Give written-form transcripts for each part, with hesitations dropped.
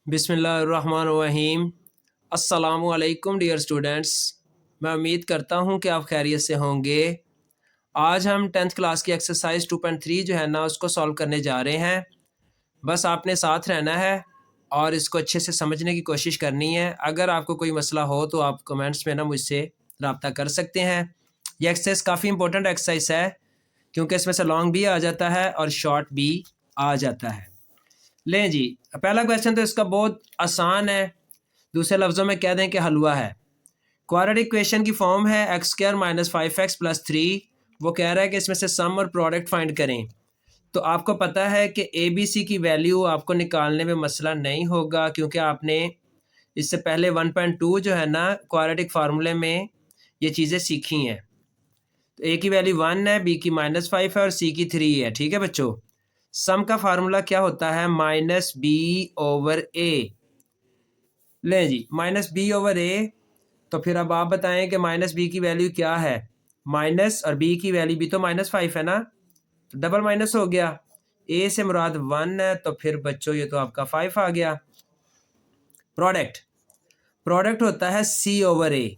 बिस्मिल्लाहिर्रहमानिर्रहीम। अस्सलामुअलैकुम dear students, मैं उम्मीद करता हूँ कि आप खैरियत से होंगे। आज हम 10th क्लास की एक्सरसाइज 2.3 जो है ना उसको सॉल्व करने जा रहे हैं। बस आपने साथ रहना है और इसको अच्छे से समझने की कोशिश करनी है। अगर आपको कोई मसला हो तो आप कमेंट्स में ना मुझसे रब्ता कर सकते हैं। ये एक्सरसाइज काफ़ी इंपॉर्टेंट एक्सरसाइज है क्योंकि इसमें से लॉन्ग भी आ जाता है और शॉर्ट भी आ जाता है। लें जी, पहला क्वेश्चन तो इसका बहुत आसान है। दूसरे लफ्ज़ों में कह दें कि हलवा है। क्वाड्रेटिक इक्वेशन की फॉर्म है X square minus 5x plus 3। वो कह रहा है कि इसमें से सम और प्रोडक्ट फाइंड करें। तो आपको पता है कि ए बी सी की वैल्यू आपको निकालने में मसला नहीं होगा क्योंकि आपने इससे पहले 1.2 जो है ना क्वाड्रेटिक फार्मूले में ये चीज़ें सीखी हैं। तो ए की वैल्यू 1 है, बी की -5 है और सी की 3 है। ठीक है बच्चों, सम का फार्मूला क्या होता है? माइनस बी ओवर ए। लें जी, माइनस बी ओवर ए। तो फिर अब आप बताएं कि माइनस बी की वैल्यू क्या है? माइनस और बी की वैल्यू भी तो -5 है ना, तो डबल माइनस हो गया। ए से मुराद 1 है तो फिर बच्चों ये तो आपका 5 आ गया। प्रोडक्ट प्रोडक्ट होता है सी ओवर ए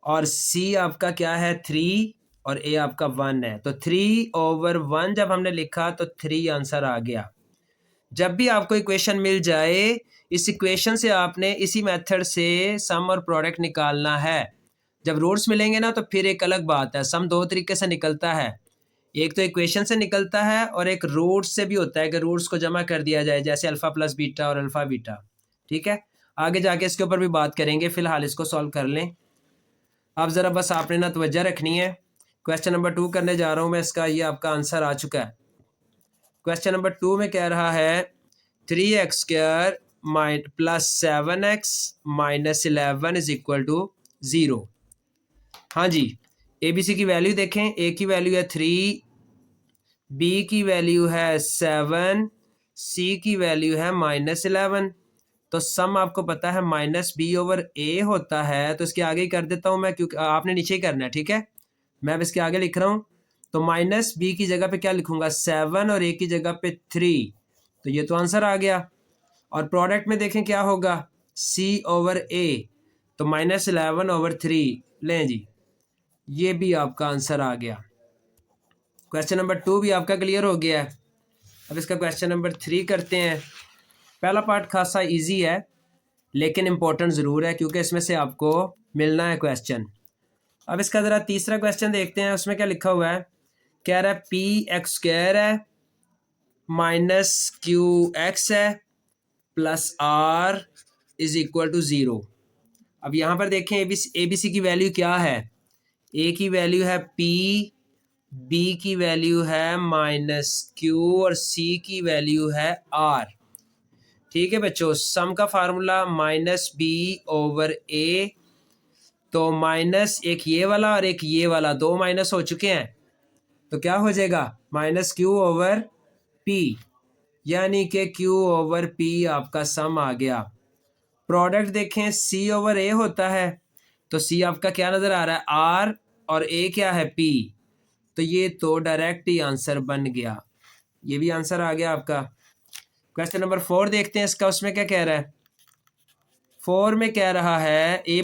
और सी आपका क्या है? 3 और ए आपका 1 है। तो 3 ओवर 1 जब हमने लिखा तो 3 आंसर आ गया। जब भी आपको इक्वेशन मिल जाए, इस इक्वेशन से आपने इसी मेथड से सम और प्रोडक्ट निकालना है। जब रूट्स मिलेंगे ना तो फिर एक अलग बात है। सम दो तरीके से निकलता है, एक तो इक्वेशन से निकलता है और एक रूट्स से भी होता है कि रूट्स को जमा कर दिया जाए, जैसे अल्फ़ा प्लस बीटा और अल्फ़ा बीटा। ठीक है, आगे जाके इसके ऊपर भी बात करेंगे, फिलहाल इसको सॉल्व कर लें। अब ज़रा बस आपने ना तवज्जो रखनी है। क्वेश्चन नंबर 2 करने जा रहा हूँ मैं, इसका ये आपका आंसर आ चुका है। क्वेश्चन नंबर 2 में कह रहा है 3x square plus 7x minus 11 is equal to 0। हाँ जी, ए बी सी की वैल्यू देखें। ए की वैल्यू है 3, बी की वैल्यू है 7, सी की वैल्यू है -11। तो सम आपको पता है माइनस बी ओवर ए होता है, तो इसके आगे ही कर देता हूँ मैं क्योंकि आपने नीचे ही करना है। ठीक है, मैं अब इसके आगे लिख रहा हूँ। तो माइनस बी की जगह पे क्या लिखूंगा? 7 और ए की जगह पे 3। तो ये तो आंसर आ गया। और प्रोडक्ट में देखें क्या होगा? सी ओवर ए, तो -11 ओवर 3। लें जी, ये भी आपका आंसर आ गया। क्वेश्चन नंबर 2 भी आपका क्लियर हो गया है। अब इसका क्वेश्चन नंबर 3 करते हैं। पहला पार्ट खासा इजी है लेकिन इम्पोर्टेंट ज़रूर है क्योंकि इसमें से आपको मिलना है क्वेश्चन। अब इसका ज़रा तीसरा क्वेश्चन देखते हैं, उसमें क्या लिखा हुआ है। कह रहा है पी एक्स स्क्वायर है माइनस क्यू एक्स है plus R is equal to 0। अब यहाँ पर देखें ए बी सी की वैल्यू क्या है? ए की वैल्यू है पी, बी की वैल्यू है -q और सी की वैल्यू है आर। ठीक है बच्चों, सम का फार्मूला -b ओवर ए। तो माइनस एक ये वाला और एक ये वाला, दो माइनस हो चुके हैं, तो क्या हो जाएगा? -q ओवर p, यानी कि q ओवर p आपका सम आ गया। प्रोडक्ट देखें, c ओवर a होता है, तो c आपका क्या नज़र आ रहा है? r और a क्या है? p। तो ये तो डायरेक्ट ही आंसर बन गया, ये भी आंसर आ गया आपका। क्वेश्चन नंबर 4 देखते हैं इसका, उसमें क्या कह रहा है। 4 में कह रहा है a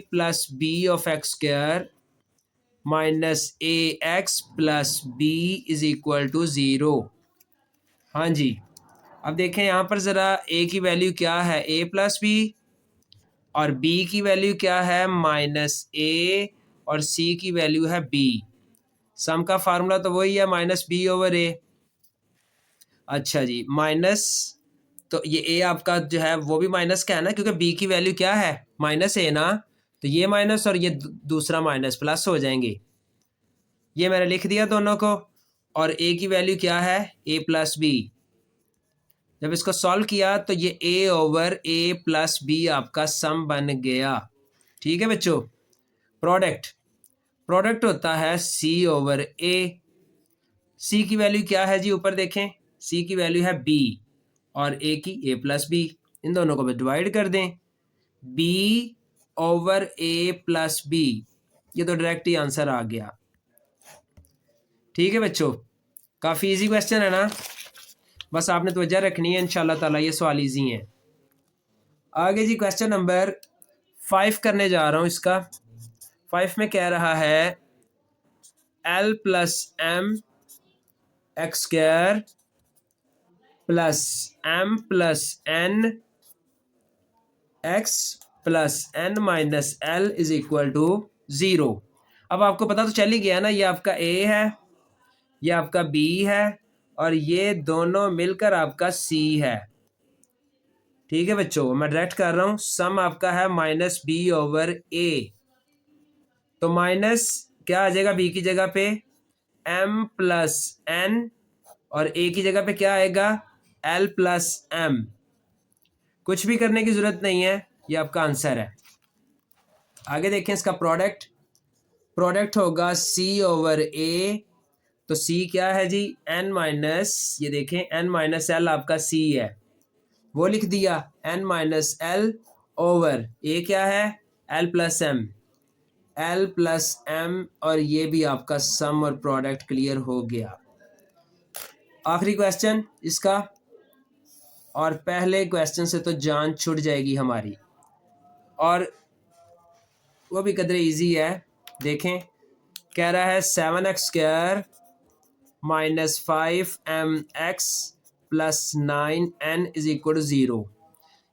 plus B of x square minus A X plus B is equal to 0। हाँ जी, अब देखें यहाँ पर ज़रा ए की वैल्यू क्या है? a प्लस बी, और b की वैल्यू क्या है? -a, और c की वैल्यू है b। सम का फार्मूला तो वही है -b ओवर a। अच्छा जी, माइनस, तो ये a आपका जो है वो भी माइनस का है ना, क्योंकि b की वैल्यू क्या है? -a ना, तो ये माइनस और ये दूसरा माइनस प्लस हो जाएंगे। ये मैंने लिख दिया दोनों को। और a की वैल्यू क्या है? a plus B. जब इसको सॉल्व किया तो ये a over a plus B आपका सम बन गया। ठीक है बच्चों, प्रोडक्ट होता है c ओवर a। c की वैल्यू क्या है जी? ऊपर देखें, c की वैल्यू है b और a की a प्लस बी। इन दोनों को डिवाइड कर दें, b over a plus B, ये तो डायरेक्ट ही आंसर आ गया। ठीक है बच्चों, काफ़ी इजी क्वेश्चन है ना। बस आपने तवज्जो रखनी है, इंशाल्लाह ताला ये सवाल ईजी हैं। आगे जी क्वेश्चन नंबर 5 करने जा रहा हूँ। इसका 5 में कह रहा है L plus M X square plus M plus N X plus N minus L is equal to 0। अब आपको पता तो चल ही गया ना, ये आपका ए है, ये आपका बी है, और ये दोनों मिलकर आपका सी है। ठीक है बच्चों, मैं डायरेक्ट कर रहा हूँ। सम आपका है माइनस बी ओवर ए, तो माइनस क्या आ जाएगा बी की जगह पे, एम प्लस एन, और ए की जगह पे क्या आएगा, एल प्लस एम। कुछ भी करने की जरूरत नहीं है, ये आपका आंसर है। आगे देखें, इसका प्रोडक्ट होगा सी ओवर ए, तो सी क्या है जी, एन माइनस, ये देखें एन माइनस एल आपका सी है, वो लिख दिया, N minus L over A क्या है, L plus M, L plus M, और ये भी आपका सम और प्रोडक्ट क्लियर हो गया। आखिरी क्वेश्चन इसका, और पहले क्वेश्चन से तो जान छूट जाएगी हमारी, और वो भी कदरे इजी है। देखें, कह रहा है 7x square minus 5mx plus 9n is equal to 0।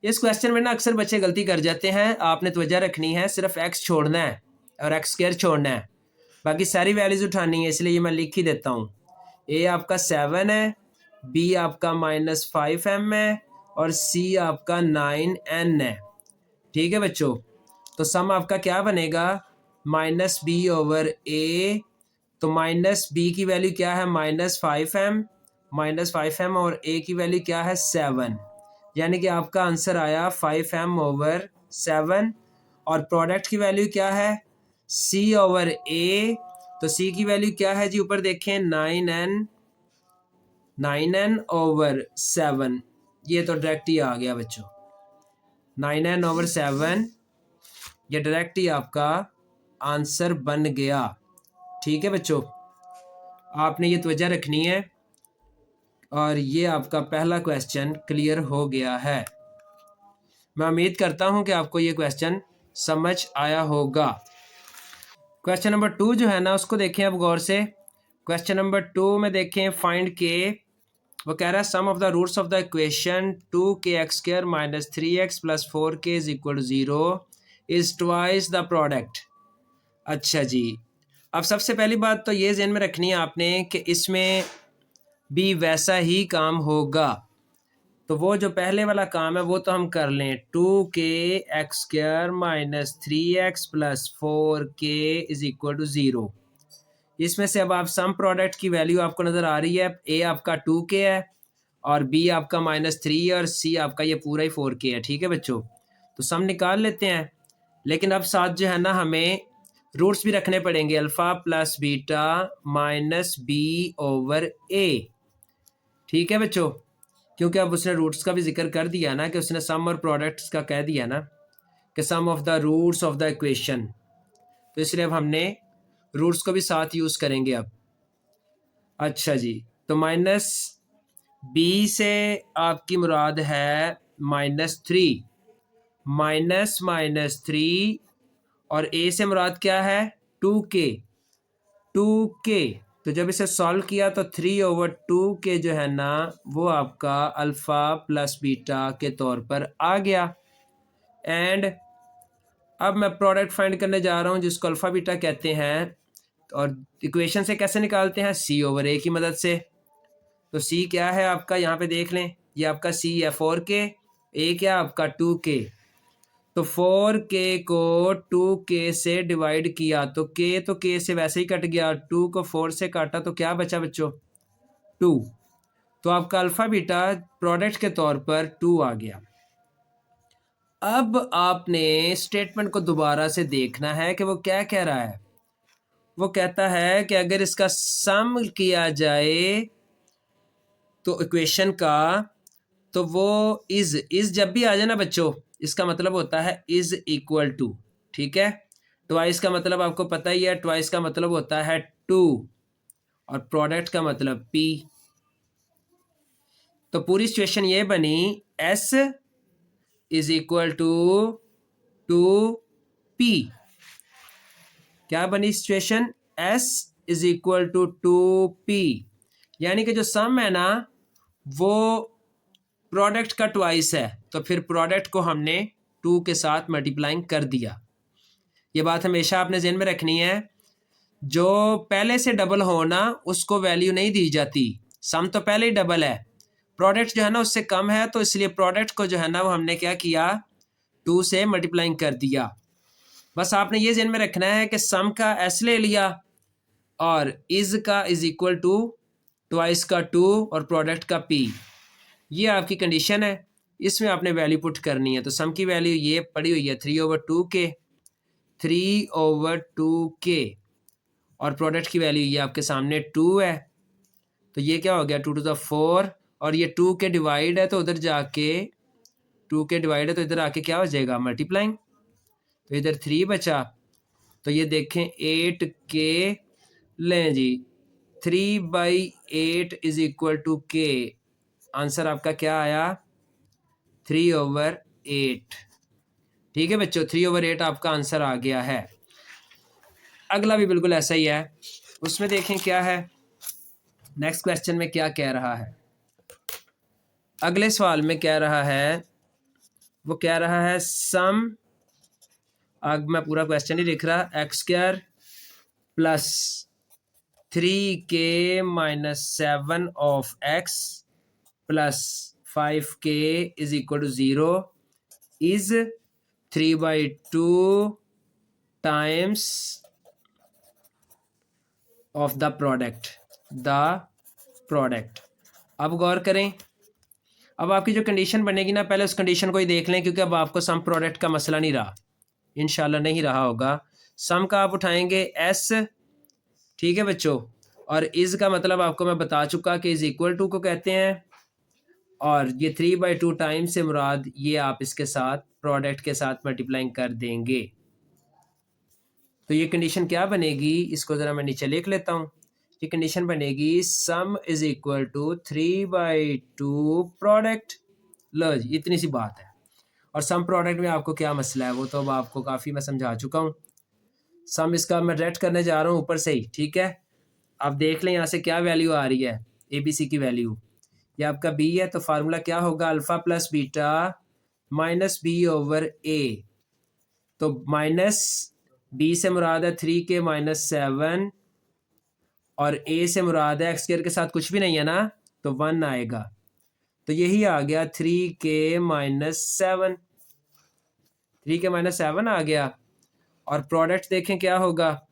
इस क्वेश्चन में ना अक्सर बच्चे गलती कर जाते हैं, आपने तवज्जो रखनी है, सिर्फ x छोड़ना है और x स्क्वायर छोड़ना है, बाकी सारी वैल्यूज उठानी है, इसलिए ये मैं लिख ही देता हूँ। a आपका 7 है, b आपका माइनस 5m है, और c आपका 9n है। ठीक है बच्चों, तो सम आपका क्या बनेगा, माइनस बी ओवर ए, तो माइनस बी की वैल्यू क्या है, माइनस 5m और ए की वैल्यू क्या है 7, यानी कि आपका आंसर आया 5m ओवर 7। और प्रोडक्ट की वैल्यू क्या है, c ओवर ए, तो c की वैल्यू क्या है जी, ऊपर देखें 9n ओवर 7, ये तो डायरेक्ट ही आ गया बच्चों, 9n ओवर 7, ये डायरेक्ट ही आपका आंसर बन गया। ठीक है बच्चों, आपने ये तवज्जो रखनी है, और ये आपका पहला क्वेश्चन क्लियर हो गया है। मैं उम्मीद करता हूँ कि आपको ये क्वेश्चन समझ आया होगा। क्वेश्चन नंबर 2 जो है ना, उसको देखें अब गौर से। क्वेश्चन नंबर 2 में देखें, फाइंड के, वो कह रहा है sum of the roots of the equation 2kx square minus 3x plus 4k is equal to 0 is twice the product. अच्छा जी, अब सबसे पहली बात तो ये ज़हन में रखनी है आपने कि इसमें भी वैसा ही काम होगा, तो वो जो पहले वाला काम है वो तो हम कर लें, 2kx square minus 3x plus 4k is equal to 0। इसमें से अब आप सम प्रोडक्ट की वैल्यू आपको नज़र आ रही है, a आपका 2k है, और b आपका -3 है, और c आपका ये पूरा ही 4k है। ठीक है बच्चों, तो सम निकाल लेते हैं, लेकिन अब साथ जो है ना हमें रूट्स भी रखने पड़ेंगे, alpha plus beta minus B over A. ठीक है बच्चों, क्योंकि अब उसने रूट्स का भी जिक्र कर दिया ना, कि उसने सम और प्रोडक्ट्स का कह दिया ना कि sum of the roots of the equation, तो इसलिए अब हमने रूट्स को भी साथ यूज़ करेंगे अब। अच्छा जी, तो माइनस बी से आपकी मुराद है -3, -3, और ए से मुराद क्या है 2k, 2k। तो जब इसे सॉल्व किया तो 3/2k जो है ना वो आपका अल्फ़ा प्लस बीटा के तौर पर आ गया। एंड अब मैं प्रोडक्ट फाइंड करने जा रहा हूँ जिसको अल्फ़ा बीटा कहते हैं, और इक्वेशन से कैसे निकालते हैं, c ओवर a की मदद से। तो c क्या है आपका, यहाँ पे देख लें, ये आपका c है 4k, a क्या आपका 2k, तो 4k को 2k से डिवाइड किया तो k से वैसे ही कट गया, 2 को 4 से काटा तो क्या बचा बच्चों, 2। तो आपका अल्फ़ा बीटा प्रोडक्ट के तौर पर 2 आ गया। अब आपने स्टेटमेंट को दोबारा से देखना है कि वो क्या कह रहा है। वो कहता है कि अगर इसका सम किया जाए तो इक्वेशन का, तो वो इज जब भी आ जाए ना बच्चों, इसका मतलब होता है इज इक्वल टू। ठीक है, ट्वाइस का मतलब आपको पता ही है, ट्वाइस का मतलब होता है 2, और प्रोडक्ट का मतलब p। तो पूरी सिचुएशन ये बनी S is equal to 2P। क्या बनी situation? S is equal to 2P, यानी कि जो सम है ना वो प्रोडक्ट का ट्वाइस है, तो फिर प्रोडक्ट को हमने 2 के साथ मल्टीप्लाइंग कर दिया। ये बात हमेशा आपने ज़हन में रखनी है, जो पहले से डबल होना उसको वैल्यू नहीं दी जाती। सम तो पहले ही डबल है, प्रोडक्ट जो है ना उससे कम है, तो इसलिए प्रोडक्ट को जो है ना वो हमने क्या किया, 2 से मल्टीप्लाइंग कर दिया। बस आपने ये ज़हन में रखना है कि सम का एस ले लिया और इज का इज इक्वल टू ट्वाइस का 2 और प्रोडक्ट का पी। ये आपकी कंडीशन है, इसमें आपने वैल्यू पुट करनी है। तो सम की वैल्यू ये पड़ी हुई है 3/2k, 3/2k, और प्रोडक्ट की वैल्यू ये आपके सामने 2 है। तो ये क्या हो गया 2 to the 4, और ये 2 के डिवाइड है तो उधर जाके 2 के डिवाइड है तो इधर आके क्या हो जाएगा मल्टीप्लाइंग, तो इधर 3 बचा। तो ये देखें 8k, लें जी 3/8 is equal to k। Answer आपका क्या आया 3/8। ठीक है बच्चों, 3/8 आपका आंसर आ गया है। अगला भी बिल्कुल ऐसा ही है, उसमें देखें क्या है नेक्स्ट क्वेश्चन में क्या कह रहा है। अगले सवाल में कह रहा है, वो कह रहा है सम, अब मैं पूरा क्वेश्चन ही लिख रहा, x² plus 3k minus 7 of x plus 5k is equal to 0 is 3/2 times of the product. अब गौर करें, अब आपकी जो कंडीशन बनेगी ना, पहले उस कंडीशन को ही देख लें, क्योंकि अब आपको सम प्रोडक्ट का मसला नहीं रहा, इंशाल्लाह नहीं रहा होगा। सम का आप उठाएंगे एस, ठीक है बच्चों, और इज का मतलब आपको मैं बता चुका कि इज इक्वल टू को कहते हैं, और ये 3/2 टाइम से मुराद ये आप इसके साथ प्रोडक्ट के साथ मल्टीप्लाइंग कर देंगे। तो ये कंडीशन क्या बनेगी, इसको ज़रा मैं नीचे लिख लेता हूँ। ये कंडीशन बनेगी sum is equal to 3/2 product. लो जी, इतनी सी बात है। और सम प्रोडक्ट में आपको क्या मसला है वो तो अब आपको काफ़ी मैं समझा चुका हूँ। सम इसका मैं रेड करने जा रहा हूँ ऊपर से ही, ठीक है। आप देख लें यहाँ से क्या वैल्यू आ रही है, ABC की वैल्यू, ये आपका B है, तो फार्मूला क्या होगा, alpha plus beta minus B/A। तो माइनस B से मुराद है 3k माइनस 7, और A से मुराद है x² के साथ कुछ भी नहीं है ना, तो 1 आएगा। तो यही आ गया 3k माइनस 7, 3k माइनस 7 आ गया। और प्रोडक्ट देखें क्या होगा,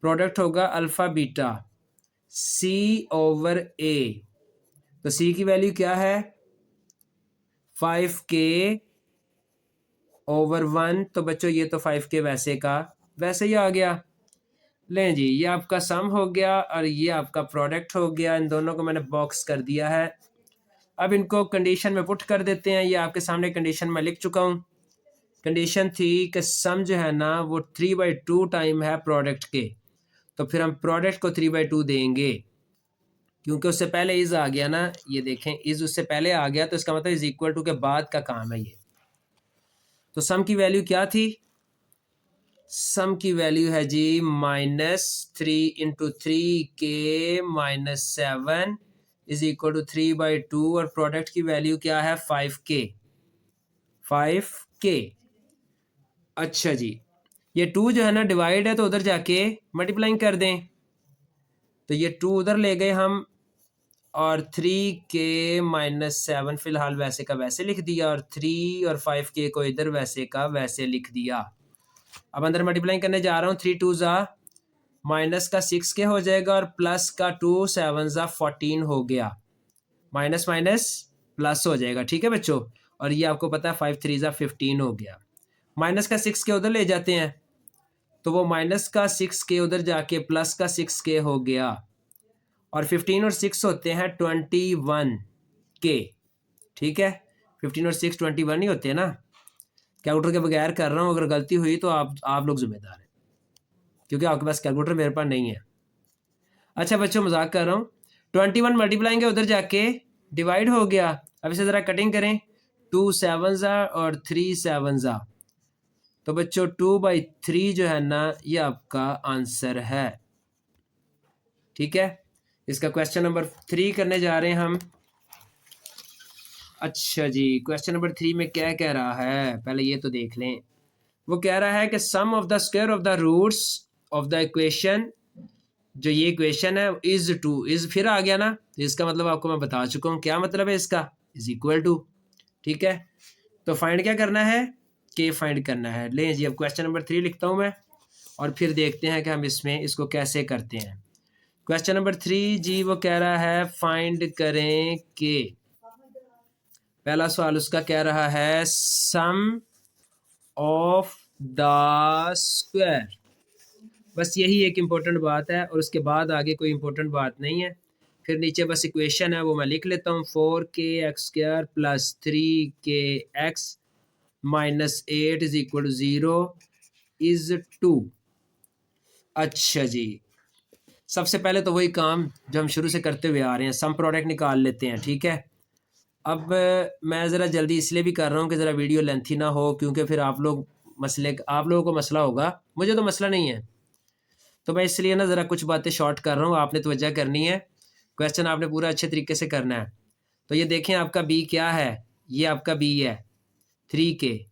प्रोडक्ट होगा अल्फ़ा बीटा C/A। तो C की वैल्यू क्या है 5k/1, तो बच्चों ये तो 5k वैसे का वैसे ही आ गया। लें जी, ये आपका सम हो गया और ये आपका प्रोडक्ट हो गया, इन दोनों को मैंने बॉक्स कर दिया है। अब इनको कंडीशन में पुट कर देते हैं। ये आपके सामने कंडीशन में लिख चुका हूँ। कंडीशन थी कि सम जो है ना वो 3/2 टाइम है प्रोडक्ट के, तो फिर हम प्रोडक्ट को 3/2 देंगे, क्योंकि उससे पहले इज आ गया ना, ये देखें इज उससे पहले आ गया, तो इसका मतलब इज इक्वल टू के बाद का काम है ये। तो सम की वैल्यू क्या थी, सम की वैल्यू है जी -3 × 3k minus 7 is equal to 3/2, और प्रोडक्ट की वैल्यू क्या है 5k। अच्छा जी, ये 2 जो है ना डिवाइड है तो उधर जाके मल्टीप्लाइंग कर दें, तो ये 2 उधर ले गए हम, और 3k माइनस 7 फिलहाल वैसे का वैसे लिख दिया, और 3 और 5k को इधर वैसे का वैसे लिख दिया। अब अंदर मल्टीप्लाइंग करने जा रहा हूँ, 3 2 ज़ा माइनस का 6k हो जाएगा, और प्लस का 2 7 ज़ा 14 हो गया, माइनस माइनस प्लस हो जाएगा, ठीक है बच्चों। और ये आपको पता है 5 3 ज़ा 15 हो गया। माइनस का 6k उधर ले जाते हैं, तो वो माइनस का 6k उधर जाके प्लस का 6k हो गया, और 15 और 6 होते हैं 21k, ठीक है। 15 और 6 21 ही होते हैं ना, कैलकुलेटर के बगैर कर रहा हूँ, अगर गलती हुई तो आप लोग जिम्मेदार हैं, क्योंकि आपके पास कैलकुलेटर मेरे पास नहीं है। अच्छा बच्चों, मजाक कर रहा हूँ, 21 मल्टीप्लाएंगे उधर जाके डिवाइड हो गया। अब इसे ज़रा कटिंग करें, 2 7 और 3 7, तो बच्चों 2/3 जो है ना ये आपका आंसर है। ठीक है, इसका क्वेश्चन नंबर 3 करने जा रहे हैं हम। अच्छा जी, क्वेश्चन नंबर 3 में क्या कह रहा है, पहले ये तो देख लें। वो कह रहा है कि sum of the square of the roots of the equation, जो ये इक्वेशन है इज टू, इज फिर आ गया ना, तो इसका मतलब आपको मैं बता चुका हूँ क्या मतलब है इसका, इज इक्वल टू। ठीक है, तो फाइंड क्या करना है, के फाइंड करना है। लें जी, अब क्वेश्चन नंबर 3 लिखता हूँ मैं और फिर देखते हैं कि हम इसमें इसको कैसे करते हैं। क्वेश्चन नंबर 3 जी वो कह रहा है फाइंड करें के, पहला सवाल उसका कह रहा है सम ऑफ द स्क्वायर, बस यही एक इम्पोर्टेंट बात है और उसके बाद आगे कोई इम्पोर्टेंट बात नहीं है। फिर नीचे बस इक्वेशन है वो मैं लिख लेता हूँ, 4kx² plus 3kx minus 8 is equal to 0 is 2। अच्छा जी, सबसे पहले तो वही काम जो हम शुरू से करते हुए आ रहे हैं, सम प्रोडक्ट निकाल लेते हैं। ठीक है, अब मैं ज़रा जल्दी इसलिए भी कर रहा हूँ कि ज़रा वीडियो लेंथी ना हो, क्योंकि फिर आप लोगों को मसला होगा, मुझे तो मसला नहीं है, तो मैं इसलिए ना ज़रा कुछ बातें शॉर्ट कर रहा हूँ, आपने तवज्जो करनी है, क्वेश्चन आपने पूरा अच्छे तरीके से करना है। तो ये देखें आपका बी क्या है, ये आपका बी है 3k,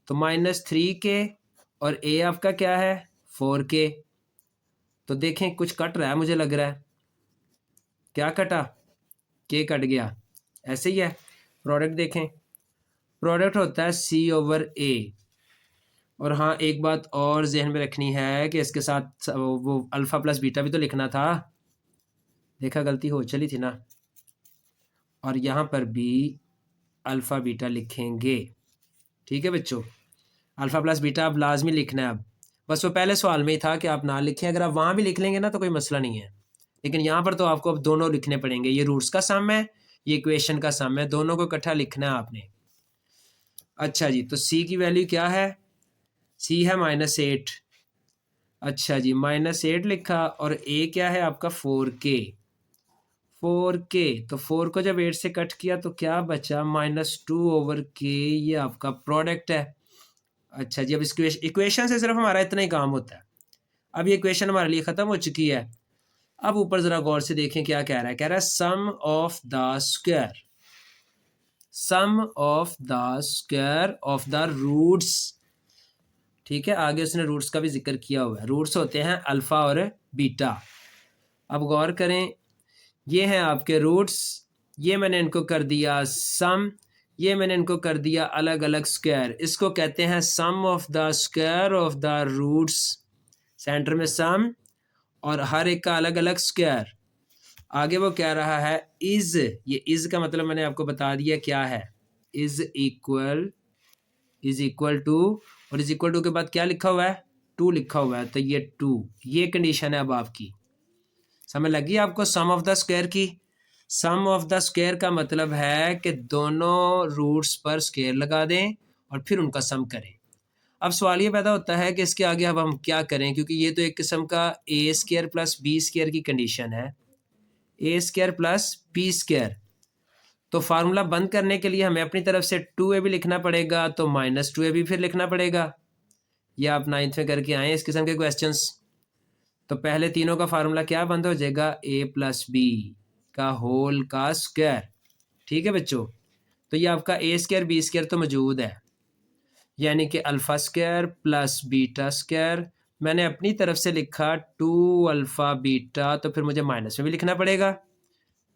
तो -3k और ए आपका क्या है 4k। तो देखें कुछ कट रहा है, मुझे लग रहा है, क्या कटा, के कट गया, ऐसे ही है। प्रोडक्ट देखें, प्रोडक्ट होता है C/A। और हाँ, एक बात और जहन में रखनी है कि इसके साथ वो अल्फ़ा प्लस बीटा भी तो लिखना था, देखा गलती हो चली थी ना, और यहाँ पर भी अल्फ़ा बीटा लिखेंगे। ठीक है बच्चों, अल्फ़ा प्लस बीटा अब लाजमी लिखना है। अब बस वो पहले सवाल में ही था कि आप ना लिखें, अगर आप वहाँ भी लिख लेंगे ना तो कोई मसला नहीं है, लेकिन यहाँ पर तो आपको अब दोनों लिखने पड़ेंगे, ये रूट्स का सम है, ये इक्वेशन का सम है, दोनों को इकट्ठा लिखना है आपने। अच्छा जी, तो सी की वैल्यू क्या है, सी है -8। अच्छा जी, -8 लिखा, और ए क्या है आपका 4k। 4k, तो 4 को जब 8 से कट किया तो क्या बचा, -2/k, ये आपका प्रोडक्ट है। अच्छा जी, अब इस इक्वेशन से सिर्फ हमारा इतना ही काम होता है। अब ये इक्वेशन हमारे लिए ख़त्म हो चुकी है। अब ऊपर ज़रा गौर से देखें क्या कह रहा है, कह रहा है sum of the square, sum of the square of the roots. ठीक है, आगे उसने रूट्स का भी जिक्र किया हुआ है, रूट्स होते हैं अल्फ़ा और बीटा। अब गौर करें, ये हैं आपके रूट्स, ये मैंने इनको कर दिया सम, ये मैंने इनको कर दिया अलग अलग स्क्वायर, इसको कहते हैं sum of the square of the roots. Centre में सम और हर एक का अलग अलग स्क्वायर। आगे वो कह रहा है इज, ये इज का मतलब मैंने आपको बता दिया क्या है, इज इक्वल टू, और इज इक्वल टू के बाद क्या लिखा हुआ है, 2 लिखा हुआ है, तो ये 2, ये कंडीशन है। अब आपकी समझ लगी आपको सम ऑफ द स्क्वायर की। सम ऑफ द स्क्वायर का मतलब है कि दोनों रूट्स पर स्क्वायर लगा दें और फिर उनका सम करें। अब सवाल ये पैदा होता है कि इसके आगे अब हम क्या करें, क्योंकि ये तो एक किस्म का a² प्लस b² की कंडीशन है, a² प्लस b²। तो फार्मूला बंद करने के लिए हमें अपनी तरफ से 2a भी लिखना पड़ेगा, तो -2a भी फिर लिखना पड़ेगा। यह आप 9th में करके आए इस किस्म के क्वेश्चंस। तो पहले तीनों का फार्मूला क्या बंद हो जाएगा, a प्लस बी का होल का स्क्वायर। ठीक है बच्चों, तो ये आपका a² b² तो मौजूद है, यानी कि alpha square plus beta square. मैंने अपनी तरफ से लिखा 2 अल्फ़ा बीटा, तो फिर मुझे माइनस में भी लिखना पड़ेगा,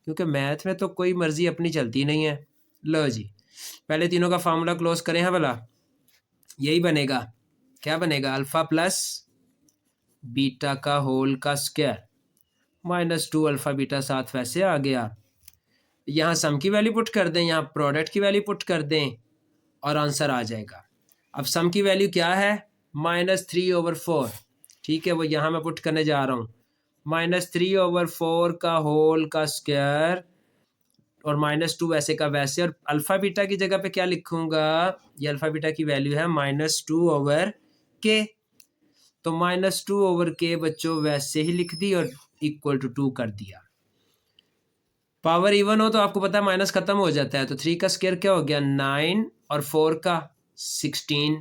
क्योंकि मैथ में तो कोई मर्ज़ी अपनी चलती नहीं है। लो जी, पहले तीनों का फार्मूला क्लोज करें, हाँ भला यही बनेगा, क्या बनेगा, अल्फ़ा प्लस बीटा का होल का स्क्वायर -2 अल्फ़ा बीटा साथ वैसे आ गया। यहाँ सम की वैल्यू पुट कर दें, यहाँ प्रोडक्ट की वैल्यू पुट कर दें और आंसर आ जाएगा। अब सम की वैल्यू क्या है, -3/4। ठीक है, वो यहाँ मैं पुट करने जा रहा हूँ, -3/4 का होल का स्क्वायर और -2 वैसे का वैसे, और अल्फ़ा बीटा की जगह पे क्या लिखूंगा, ये अल्फ़ा बीटा की वैल्यू है -2/k, तो -2/k बच्चों वैसे ही लिख दी और इक्वल टू 2 कर दिया। पावर इवन हो तो आपको पता है माइनस ख़त्म हो जाता है, तो 3 का स्क्वायर क्या हो गया 9 और 4 का 16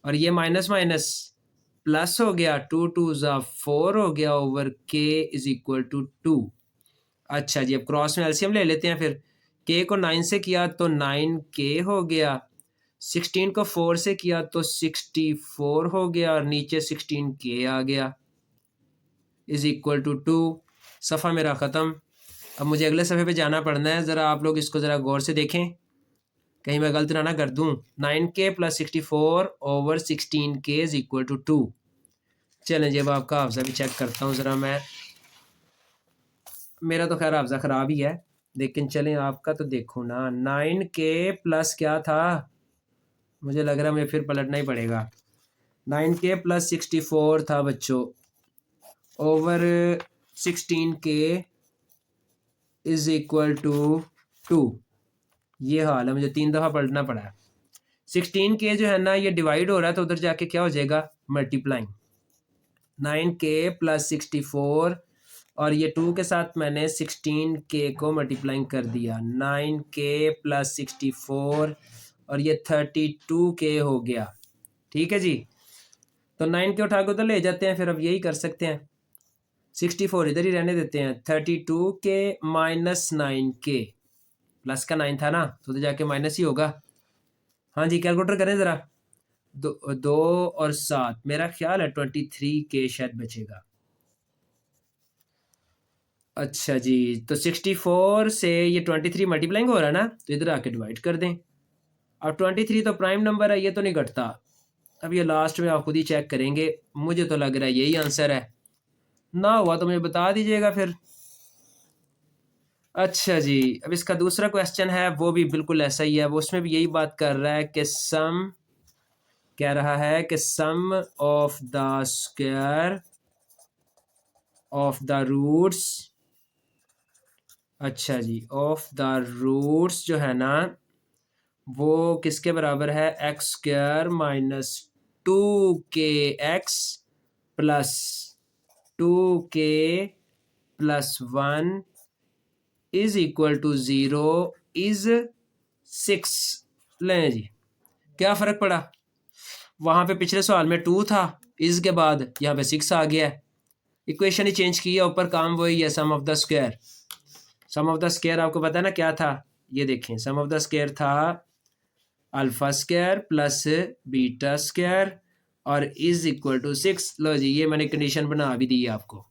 और ये माइनस माइनस प्लस हो गया 2 2 ज़ा 4 हो गया ओवर के इज इक्वल टू 2। अच्छा जी, अब क्रॉस में एलसीएम ले लेते हैं फिर। के को 9 से किया तो 9 के हो गया, 16 को 4 से किया तो 64 हो गया और नीचे 16 के आ गया इज इक्वल टू 2। सफ़ा मेरा ख़त्म। अब मुझे अगले सफ़े पे जाना पड़ना है, ज़रा आप लोग इसको ज़रा गौर से देखें, कहीं मैं गलत ना कर दूँ। 9k + 64 over 16k is equal to 2। चलें जी, अब आपका हाफ़ज़ा भी चेक करता हूँ ज़रा मैं। मेरा तो खैर हाफ़ज़ा ख़राब ही है, लेकिन चलें आपका तो देखो ना। 9k प्लस क्या था, मुझे लग रहा है मुझे फिर पलटना ही पड़ेगा। 9k + 64 था बच्चों over 16k is equal to 2। ये हाल है, मुझे 3 दफ़ा पलटना पड़ा है। 16k जो है ना ये डिवाइड हो रहा है तो उधर जाके क्या हो जाएगा मल्टीप्लाइंग। 9k + 64 और ये 2 के साथ मैंने 16k को मल्टीप्लाइंग कर दिया। 9k + 64 और ये 32k हो गया। ठीक है जी, तो 9k उठा के उधर ले जाते हैं, फिर अब यही कर सकते हैं। 64 इधर ही रहने देते हैं। 32k माइनस 9k, प्लस का 9 था ना तो उधर जाके माइनस ही होगा। हाँ जी, कैलकुलेटर करें ज़रा। 2 और 7, मेरा ख्याल है 23k शायद बचेगा। अच्छा जी, तो 64 से ये 23 मल्टीप्लाइंग हो रहा है ना, तो इधर आके डिवाइड कर दें। अब 23 तो प्राइम नंबर है, ये तो नहीं घटता। अब ये लास्ट में आप खुद ही चेक करेंगे, मुझे तो लग रहा है यही आंसर है। ना हुआ तो मुझे बता दीजिएगा फिर। अच्छा जी, अब इसका दूसरा क्वेश्चन है, वो भी बिल्कुल ऐसा ही है। वो उसमें भी यही बात कर रहा है कि सम, कह रहा है कि sum of the square of the roots, अच्छा जी, ऑफ द रूट्स जो है ना वो किसके बराबर है, X square minus 2kx plus 2k plus 1 is equal to 0 is 6। लें जी, क्या फ़र्क पड़ा, वहाँ पे पिछले सवाल में 2 था, इस के बाद यहाँ पे 6 आ गया है। इक्वेशन ही चेंज की है, ऊपर काम वही है, sum of the square. Sum of the square आपको पता है ना क्या था, ये देखें, सम ऑफ द स्क्वायर था alpha square plus beta square और इज इक्वल टू 6। लो जी, ये मैंने कंडीशन बना भी दी है आपको,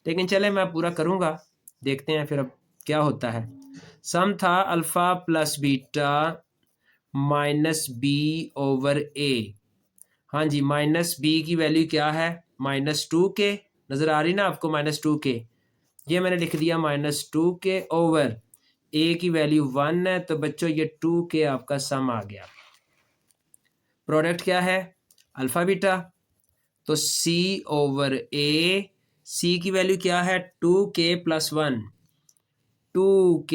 लेकिन चले मैं पूरा करूँगा, देखते हैं फिर अब क्या होता है। सम था alpha plus beta minus B over A. हाँ जी, माइनस बी की वैल्यू क्या है, -2k, नज़र आ रही ना आपको, -2k, ये मैंने लिख दिया -2k ओवर ए की वैल्यू 1 है, तो बच्चों ये 2k आपका सम आ गया। प्रोडक्ट क्या है, अल्फ़ा बीटा, तो c ओवर ए, c की वैल्यू क्या है 2k + 1, 2k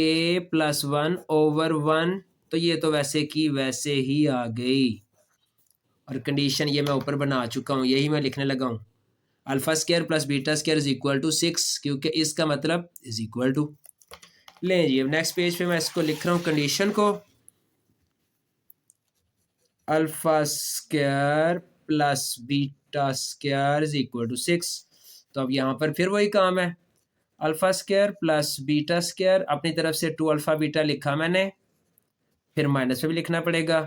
+ 1 ओवर 1, तो ये तो वैसे की वैसे ही आ गई। और कंडीशन ये मैं ऊपर बना चुका हूँ, यही मैं लिखने लगा हूँ, alpha square plus beta square is equal to 6, क्योंकि इसका मतलब इज इक्वल टू। लें जी, अब नेक्स्ट पेज पे मैं इसको लिख रहा हूँ कंडीशन को, alpha square plus beta square is equal to 6। तो अब यहाँ पर फिर वही काम है, alpha square plus beta square, अपनी तरफ से 2 अल्फ़ा बीटा लिखा मैंने, फिर माइनस में भी लिखना पड़ेगा,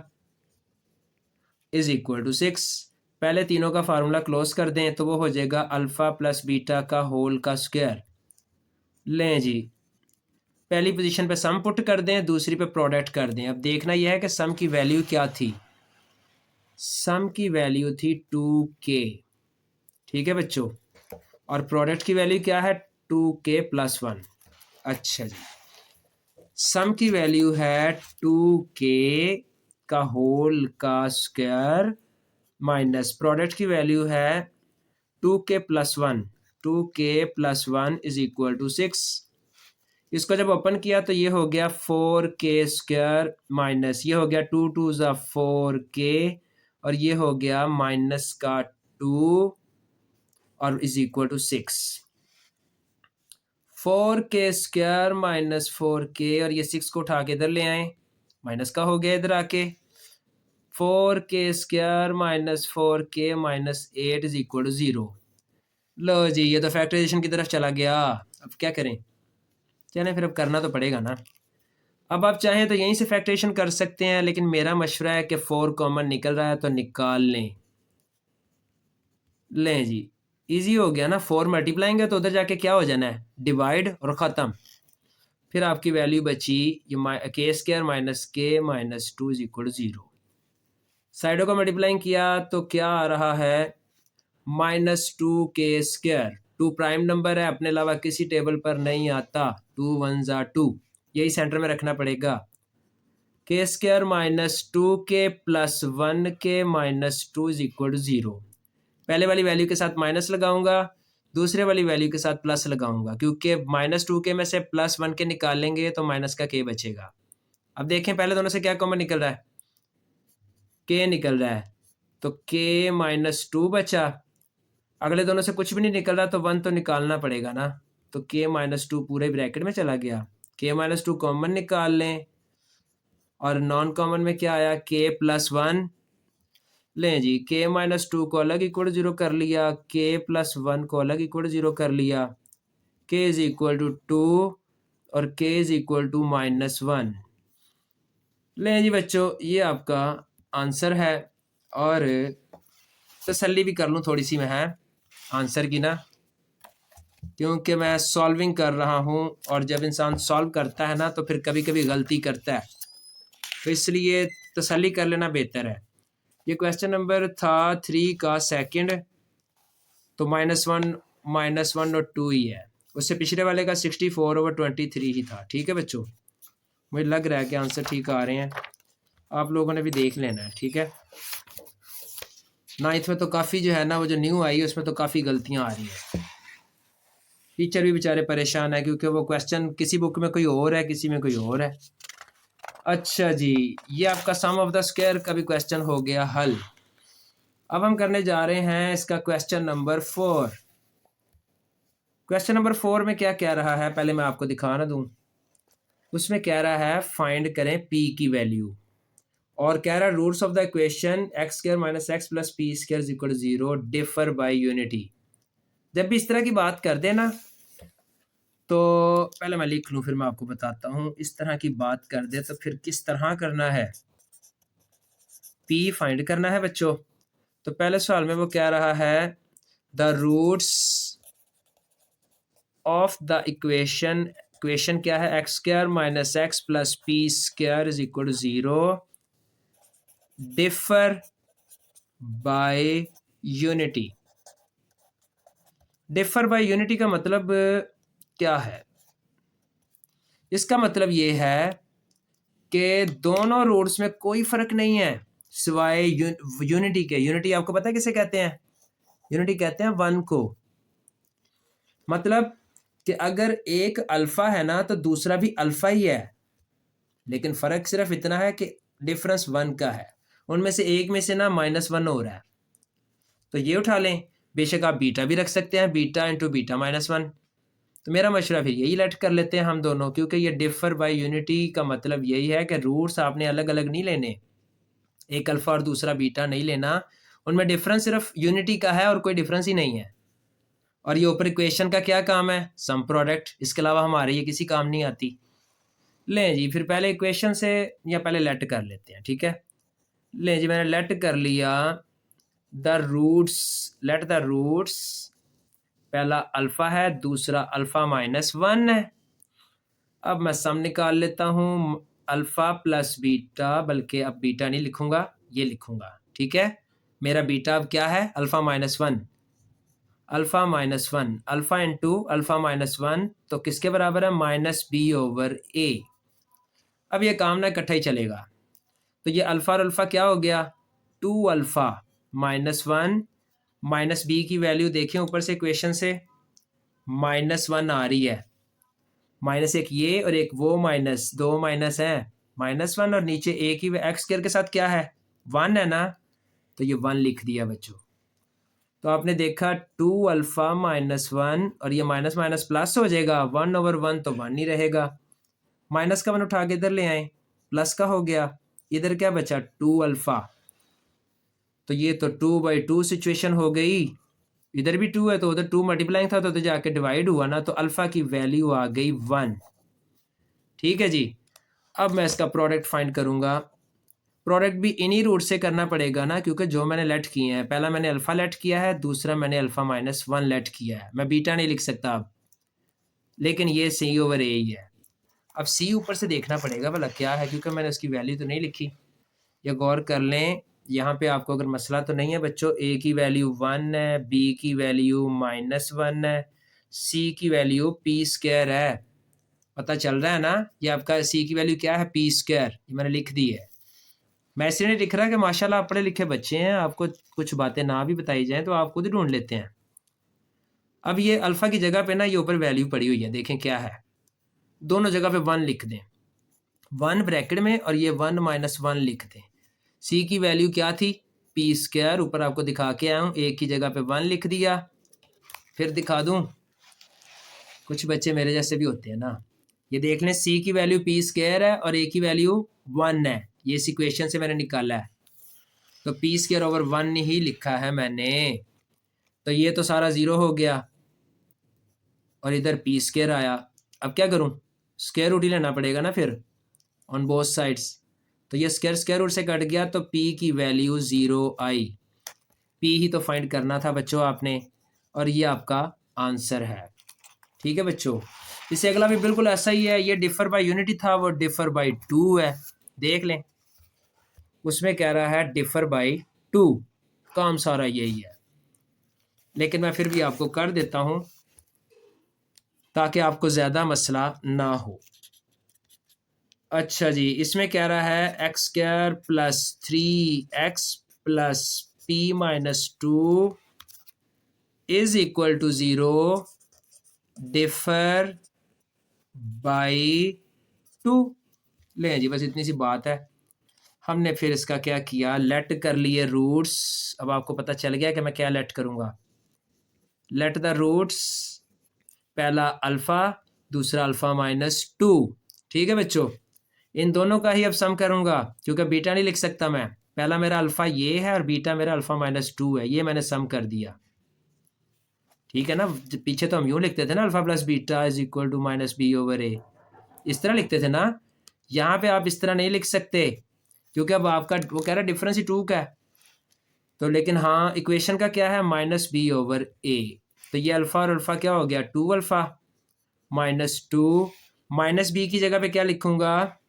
इज इक्वल टू 6। पहले तीनों का फार्मूला क्लोज कर दें तो वो हो जाएगा अल्फ़ा प्लस बीटा का होल का स्क्वायर। लें जी, पहली पोजीशन पे सम पुट कर दें, दूसरी पे प्रोडक्ट कर दें। अब देखना यह है कि सम की वैल्यू क्या थी, सम की वैल्यू थी 2k, ठीक है बच्चों, और प्रोडक्ट की वैल्यू क्या है 2k + 1। अच्छा जी, सम की वैल्यू है 2k का होल का स्क्वायर माइनस प्रोडक्ट की वैल्यू है 2k + 1, 2k + 1 is equal to 6। इसको जब ओपन किया तो ये हो गया 4k² माइनस ये हो गया 2 2 ज़ा 4k और ये हो गया माइनस का 2 और is equal to 6। 4k² minus 4k, और ये 6 को उठा के इधर ले आए, माइनस का हो गया इधर आके। 4k² minus 4k minus 8 is equal to 0। लो जी, ये तो फैक्टराइजेशन की तरफ चला गया। अब क्या करें, चलें फिर अब करना तो पड़ेगा ना। अब आप चाहें तो यहीं से फैक्टराइजेशन कर सकते हैं, लेकिन मेरा मशवरा है कि 4 कॉमन निकल रहा है तो निकाल लें। लें जी, इजी हो गया ना। 4 मल्टीप्लाइंग है तो उधर जाके क्या हो जाना है, डिवाइड और ख़त्म। फिर आपकी वैल्यू बची ये k² minus k minus 2 is equal to 0। साइडों का मल्टीप्लाइंग किया तो क्या आ रहा है, -2k²। 2 प्राइम नंबर है, अपने अलावा किसी टेबल पर नहीं आता। 2 1 ज़ा 2, यही सेंटर में रखना पड़ेगा। k² minus 2k plus 1k minus 2 is equal to 0। पहले वाली वैल्यू के साथ माइनस लगाऊंगा, दूसरे वाली वैल्यू के साथ प्लस लगाऊंगा, क्योंकि -2k में से +1k निकालेंगे तो माइनस का k बचेगा। अब देखें पहले दोनों से क्या कॉमन निकल रहा है, k निकल रहा है, तो k माइनस 2 बचा। अगले दोनों से कुछ भी नहीं निकल रहा तो 1 तो निकालना पड़ेगा ना, तो k माइनस 2 पूरे ब्रैकेट में चला गया। k माइनस 2 कॉमन निकाल लें, और नॉन कॉमन में क्या आया, k प्लस 1। लें जी, k माइनस 2 को अलग इक्वल 0 कर लिया, k प्लस 1 को अलग इक्वल 0 कर लिया। k इज इक्वल टू 2 और k इज इक्वल टू -1। लें जी बच्चों, ये आपका आंसर है। और तसल्ली भी कर लूँ थोड़ी सी मैं है आंसर की ना, क्योंकि मैं सॉल्विंग कर रहा हूँ, और जब इंसान सॉल्व करता है ना तो फिर कभी कभी गलती करता है, तो इसलिए तसल्ली कर लेना बेहतर है। ये क्वेश्चन नंबर था 3 का सेकंड, तो -1 और 2 ही है। उससे पिछले वाले का 64/23 ही था। ठीक है बच्चों, मुझे लग रहा है कि आंसर ठीक आ रहे हैं, आप लोगों ने भी देख लेना है। ठीक है, 9th में तो काफ़ी जो है ना, वो जो न्यू आई है उसमें तो काफ़ी गलतियाँ आ रही हैं। टीचर भी बेचारे परेशान है, क्योंकि वो क्वेश्चन किसी बुक में कोई और है, किसी में कोई और है। अच्छा जी, ये आपका सम ऑफ द स्क्वायर का भी क्वेश्चन हो गया हल। अब हम करने जा रहे हैं इसका क्वेश्चन नंबर 4। क्वेश्चन नंबर 4 में क्या कह रहा है, पहले मैं आपको दिखा ना दूं। उसमें कह रहा है फाइंड करें p की वैल्यू, और कह रहा है roots of the equation x² minus x plus p² is equal to 0 differ by unity. जब भी इस तरह की बात कर दे ना, तो पहले मैं लिख लूँ फिर मैं आपको बताता हूँ। इस तरह की बात कर दे तो फिर किस तरह करना है, p फाइंड करना है बच्चों। तो पहले सवाल में वो कह रहा है the roots of the equation क्या है, x² minus x plus p² is equal to 0 differ by unity. Differ by unity का मतलब क्या है, इसका मतलब ये है कि दोनों रूट्स में कोई फर्क नहीं है सिवाय यूनिटी के। यूनिटी आपको पता है किसे कहते हैं, यूनिटी कहते हैं 1 को। मतलब कि अगर एक अल्फा है ना तो दूसरा भी अल्फा ही है, लेकिन फर्क सिर्फ इतना है कि डिफरेंस 1 का है। उनमें से एक में से ना -1 हो रहा है, तो ये उठा लें। बेशक आप बीटा भी रख सकते हैं, बीटा इंटू बीटा -1। तो मेरा मशवरा फिर यही लेट कर लेते हैं हम दोनों, क्योंकि ये डिफर बाय यूनिटी का मतलब यही है कि रूट्स आपने अलग अलग नहीं लेने, एक अल्फा और दूसरा बीटा नहीं लेना, उनमें डिफरेंस सिर्फ यूनिटी का है और कोई डिफरेंस ही नहीं है। और ये ऊपर इक्वेशन का क्या काम है, सम प्रोडक्ट, इसके अलावा हमारे ये किसी काम नहीं आती। लें जी, फिर पहले इक्वेशन से या पहले लेट कर लेते हैं। ठीक है, लें जी, मैंने लेट कर लिया the roots, let the roots, पहला अल्फा है, दूसरा अल्फा -1 है। अब मैं सम निकाल लेता हूँ, अल्फा प्लस बीटा, बल्कि अब बीटा नहीं लिखूंगा, ये लिखूंगा। ठीक है, मेरा बीटा अब क्या है, alpha -1, alpha -1, alpha into alpha -1 तो किसके बराबर है, -b/a। अब ये काम ना इकट्ठा ही चलेगा, तो ये अल्फा और अल्फा क्या हो गया, 2 अल्फा -1 माइनस बी की वैल्यू देखें ऊपर से इक्वेशन से, -1 आ रही है, माइनस एक ये और एक वो, माइनस दो माइनस है, -1, और नीचे ए की x² के साथ क्या है, 1 है ना, तो ये 1 लिख दिया बच्चों। तो आपने देखा 2 अल्फ़ा माइनस 1 और ये माइनस माइनस प्लस हो जाएगा, 1/1 तो 1 ही रहेगा। माइनस का 1 उठा के इधर ले आए, प्लस का हो गया, इधर क्या बचा 2 अल्फ़ा। तो ये तो 2/2 सिचुएशन हो गई, इधर भी 2 है तो उधर 2 मल्टीप्लाइंग था तो जाके डिवाइड हुआ ना, तो अल्फ़ा की वैल्यू आ गई 1। ठीक है जी। अब मैं इसका प्रोडक्ट फाइंड करूंगा। प्रोडक्ट भी इन्हीं रूट से करना पड़ेगा ना, क्योंकि जो मैंने लेट किए हैं, पहला मैंने अल्फ़ा लेट किया है, दूसरा मैंने अल्फ़ा माइनस 1 लेट किया है। मैं बीटा नहीं लिख सकता अब, लेकिन ये C/A ही है। अब C ऊपर से देखना पड़ेगा भला क्या है, क्योंकि मैंने उसकी वैल्यू तो नहीं लिखी। या गौर कर लें, यहाँ पे आपको अगर मसला तो नहीं है बच्चों, A की वैल्यू 1 है, B की वैल्यू -1 है, C की वैल्यू p² है। पता चल रहा है ना, ये आपका C की वैल्यू क्या है, p², ये मैंने लिख दी है। मैं इसलिए नहीं लिख रहा कि माशाल्लाह आप पढ़े लिखे बच्चे हैं, आपको कुछ बातें ना भी बताई जाएं तो आप खुद ही ढूंढ लेते हैं। अब ये अल्फ़ा की जगह पे ना ये ऊपर वैल्यू पड़ी हुई है, देखें क्या है। दोनों जगह पे 1 लिख दें, 1 ब्रैकेट में, और ये 1 - 1 लिख दें। C की वैल्यू क्या थी, p², ऊपर आपको दिखा के आया हूँ, एक की जगह पे 1 लिख दिया। फिर दिखा दूँ, कुछ बच्चे मेरे जैसे भी होते हैं ना, ये देख लें, C की वैल्यू p² है और A की वैल्यू 1 है, ये इस इक्वेशन से मैंने निकाला है, तो p²/1 ही लिखा है मैंने। तो ये तो सारा ज़ीरो हो गया और इधर p² आया। अब क्या करूं, स्क्वायर रूट ही लेना पड़ेगा ना फिर ऑन बोथ साइड्स। तो ये स्क्वायर रूट से कट गया, तो p की वैल्यू 0 आई। p ही तो फाइंड करना था बच्चों आपने, और ये आपका आंसर है। ठीक है बच्चों, इससे अगला भी बिल्कुल ऐसा ही है, ये डिफर बाय यूनिटी था, वो डिफर बाय 2 है। देख लें, उसमें कह रहा है डिफर बाय 2, काम सारा यही है, लेकिन मैं फिर भी आपको कर देता हूं ताकि आपको ज़्यादा मसला ना हो। अच्छा जी, इसमें कह रहा है x² + 3x + p-2 is equal to 0 differ by 2। लें जी, बस इतनी सी बात है। हमने फिर इसका क्या किया, लेट कर लिए रूट्स। अब आपको पता चल गया कि मैं क्या लेट करूँगा। लेट द रूट्स, पहला अल्फ़ा, दूसरा अल्फ़ा -2। ठीक है बच्चों, इन दोनों का ही अब सम करूँगा, क्योंकि बीटा नहीं लिख सकता मैं। पहला मेरा अल्फ़ा ये है और बीटा मेरा अल्फ़ा -2 है, ये मैंने सम कर दिया। ठीक है ना, पीछे तो हम यूँ लिखते थे ना, alpha plus beta is equal to -b/a, इस तरह लिखते थे ना। यहाँ पे आप इस तरह नहीं लिख सकते, क्योंकि अब आपका वो कह रहा है डिफरेंस ही 2 का है। तो लेकिन हाँ, इक्वेशन का क्या है, -b/a। तो ये अल्फ़ा और अल्फ़ा क्या हो गया, 2 अल्फ़ा -2, -b की जगह पे क्या लिखूंगा,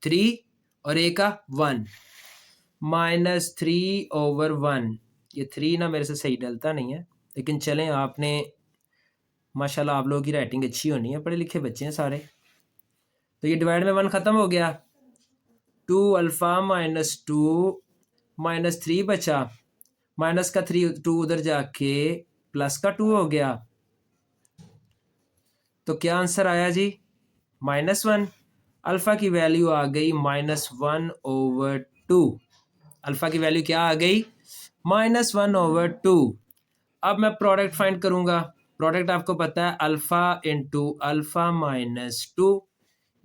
3, और a का 1, -3/1। ये 3 ना मेरे से सही डलता नहीं है, लेकिन चलें, आपने माशाल्लाह आप लोगों की राइटिंग अच्छी होनी है, पढ़े लिखे बच्चे हैं सारे। तो ये डिवाइड में 1 ख़त्म हो गया, 2 अल्फ़ा -2 -3 बचा, माइनस का 3 2 उधर जाके प्लस का 2 हो गया। तो क्या आंसर आया जी, -1। अल्फ़ा की वैल्यू आ गई -1/2। अल्फ़ा की वैल्यू क्या आ गई, -1/2। अब मैं प्रोडक्ट फाइंड करूंगा। प्रोडक्ट आपको पता है, अल्फ़ा इंटू अल्फ़ा -2,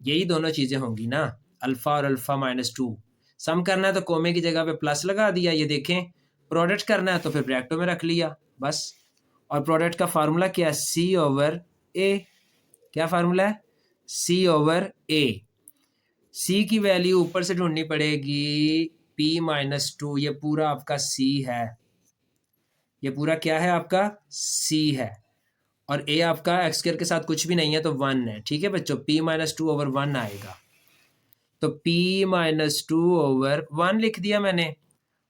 यही दोनों चीज़ें होंगी ना, अल्फ़ा और अल्फ़ा -2। सम करना है तो कोमे की जगह पे प्लस लगा दिया, ये देखें। प्रोडक्ट करना है तो फिर ब्रैकेटों में रख लिया बस। और प्रोडक्ट का फार्मूला क्या है, C/A। क्या फार्मूला है, C/A। C की वैल्यू ऊपर से ढूंढनी पड़ेगी, p-2, ये पूरा आपका C है, ये पूरा क्या है आपका C है, और A आपका x² के साथ कुछ भी नहीं है तो 1 है। ठीक है बच्चों, p-2/1 आएगा, तो p-2/1 लिख दिया मैंने।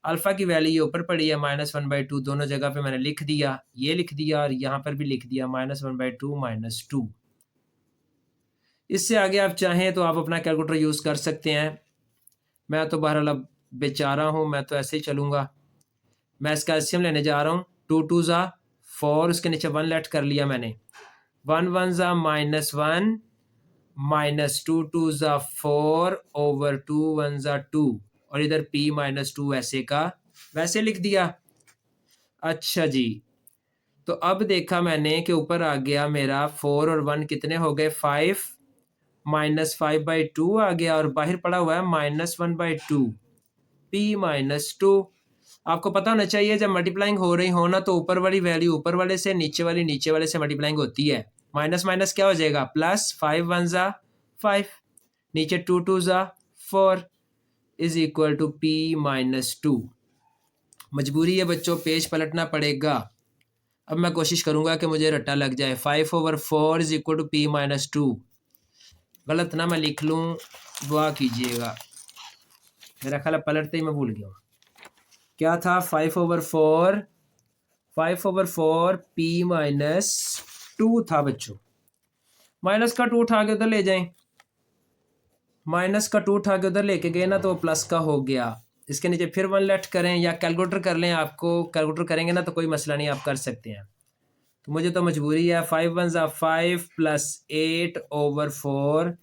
अल्फ़ा की वैल्यू ये ऊपर पड़ी है -1/2, दोनों जगह पे मैंने लिख दिया, ये लिख दिया और यहाँ पर भी लिख दिया -1/2 -2। इससे आगे आप चाहें तो आप अपना कैलकुलेटर यूज़ कर सकते हैं। मैं तो बहरहाल अब बेचारा हूँ, मैं तो ऐसे ही चलूँगा। मैं इसका एलसीएम लेने जा रहा हूँ, 2 2 ज़ा 4, उसके नीचे 1 लेट कर लिया मैंने, 1 1 ज़ा -1, -2 2 ज़ा 4/2, 1 ज़ा 2, और इधर p-2 ऐसे का वैसे लिख दिया। अच्छा जी, तो अब देखा मैंने कि ऊपर आ गया मेरा 4 और 1 कितने हो गए 5, -5/2 आ गया, और बाहर पड़ा हुआ है -1/2, p-2। आपको पता होना चाहिए जब मल्टीप्लाइंग हो रही हो ना तो ऊपर वाली वैल्यू ऊपर वाले से, नीचे वाली नीचे वाले से मल्टीप्लाइंग होती है। माइनस माइनस क्या हो जाएगा, प्लस, 5 1 ज़ा 5, नीचे 2 2 ज़ा 4 इज इक्वल टू p-2। मजबूरी है बच्चों, पेज पलटना पड़ेगा। अब मैं कोशिश करूंगा कि मुझे रट्टा लग जाए। 5/4 इज इक्वल टू p-2। गलत ना मैं लिख लूँ, दुआ कीजिएगा। मेरा ख्याल पलटते ही मैं भूल गया क्या था। 5/4 p-2 था बच्चों। माइनस का 2 उठा के उधर ले जाएं, माइनस का 2 उठा के उधर लेके गए ना तो वो प्लस का हो गया। इसके नीचे फिर 1 लेफ्ट करें या कैलकुलेटर कर लें, आपको कैलकुलेटर करेंगे ना तो कोई मसला नहीं, आप कर सकते हैं। तो मुझे तो मजबूरी है। 5 1 ज़ा 5 + 8/4,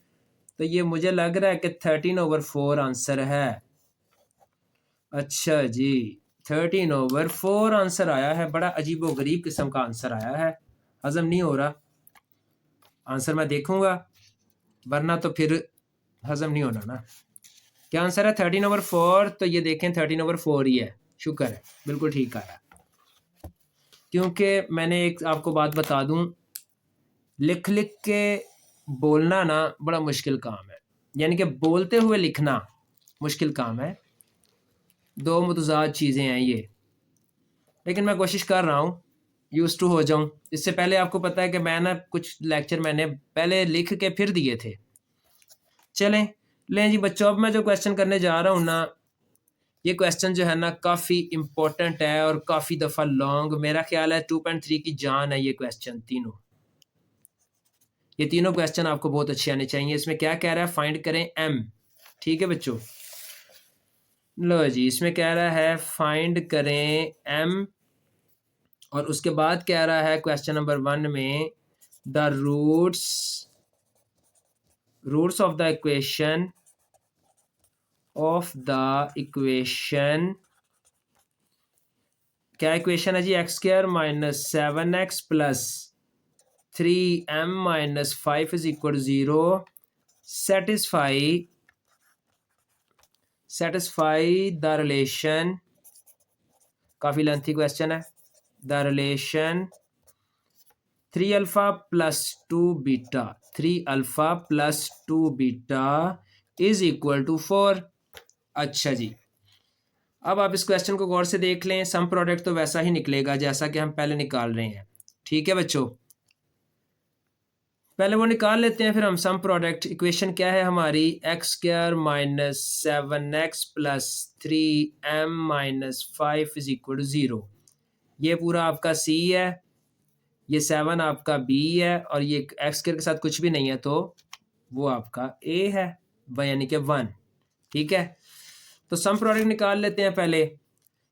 तो ये मुझे लग रहा है कि 13/4 आंसर है। अच्छा जी, 13/4 आंसर आया है। बड़ा अजीबो गरीब किस्म का आंसर आया है, हजम नहीं हो रहा। आंसर मैं देखूंगा, वरना तो फिर हजम नहीं होना ना। क्या आंसर है 13/4? तो ये देखें 13/4 ही है। शुक्र है, बिल्कुल ठीक आया। क्योंकि मैंने एक आपको बात बता दूं, लिख लिख के बोलना ना बड़ा मुश्किल काम है, यानी कि बोलते हुए लिखना मुश्किल काम है। दो मुतज़ाद चीज़ें हैं ये, लेकिन मैं कोशिश कर रहा हूँ यूज़ टू हो जाऊँ। इससे पहले आपको पता है कि मैं ना कुछ लेक्चर मैंने पहले लिख के फिर दिए थे। चलें लें जी बच्चों, अब मैं जो क्वेश्चन करने जा रहा हूँ ना, ये क्वेश्चन जो है ना काफ़ी इम्पोर्टेंट है और काफ़ी दफ़ा लॉन्ग, मेरा ख्याल है 2.3 की जान है ये क्वेश्चन तीनों। ये तीनों क्वेश्चन आपको बहुत अच्छे आने चाहिए। इसमें क्या कह रहा है, फाइंड करें m। ठीक है बच्चों, लो जी, इसमें कह रहा है फाइंड करें m, और उसके बाद कह रहा है क्वेश्चन नंबर 1 में the roots of the equation क्या इक्वेशन है जी, x² - 7x + 3m - 5 is equal 0। Satisfy the relation, काफ़ी लेंथी क्वेश्चन है। The relation 3α + 2β, 3α + 2β is equal to 4। अच्छा जी, अब आप इस क्वेश्चन को गौर से देख लें। सम प्रोडक्ट तो वैसा ही निकलेगा जैसा कि हम पहले निकाल रहे हैं। ठीक है बच्चों, पहले वो निकाल लेते हैं, फिर हम सम प्रोडक्ट। इक्वेशन क्या है हमारी, x² - 7x + 3m - 5 is equal to 0। ये पूरा आपका C है, ये 7 आपका B है, और ये x² के साथ कुछ भी नहीं है तो वो आपका A है, यानी कि 1। ठीक है, तो सम प्रोडक्ट निकाल लेते हैं पहले।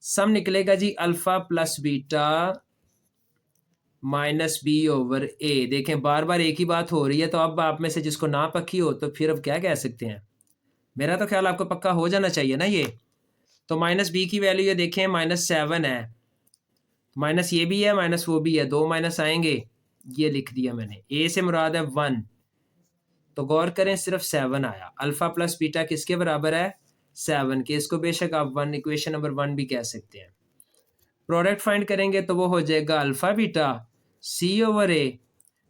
सम निकलेगा जी अल्फ़ा + बीटा -b/a। देखें बार बार एक ही बात हो रही है, तो अब आप में से जिसको ना पक्की हो तो फिर अब क्या कह सकते हैं। मेरा तो ख्याल आपको पक्का हो जाना चाहिए ना ये। तो -b की वैल्यू ये देखें -7 है, माइनस ये भी है माइनस वो भी है, दो माइनस आएंगे, ये लिख दिया मैंने। a से मुराद है 1, तो गौर करें सिर्फ 7 आया। अल्फ़ा + बीटा किसके बराबर है, 7 के। इसको बेशक आप इक्वेशन नंबर 1 भी कह सकते हैं। प्रोडक्ट फाइंड करेंगे तो वो हो जाएगा अल्फ़ा बीटा C/A।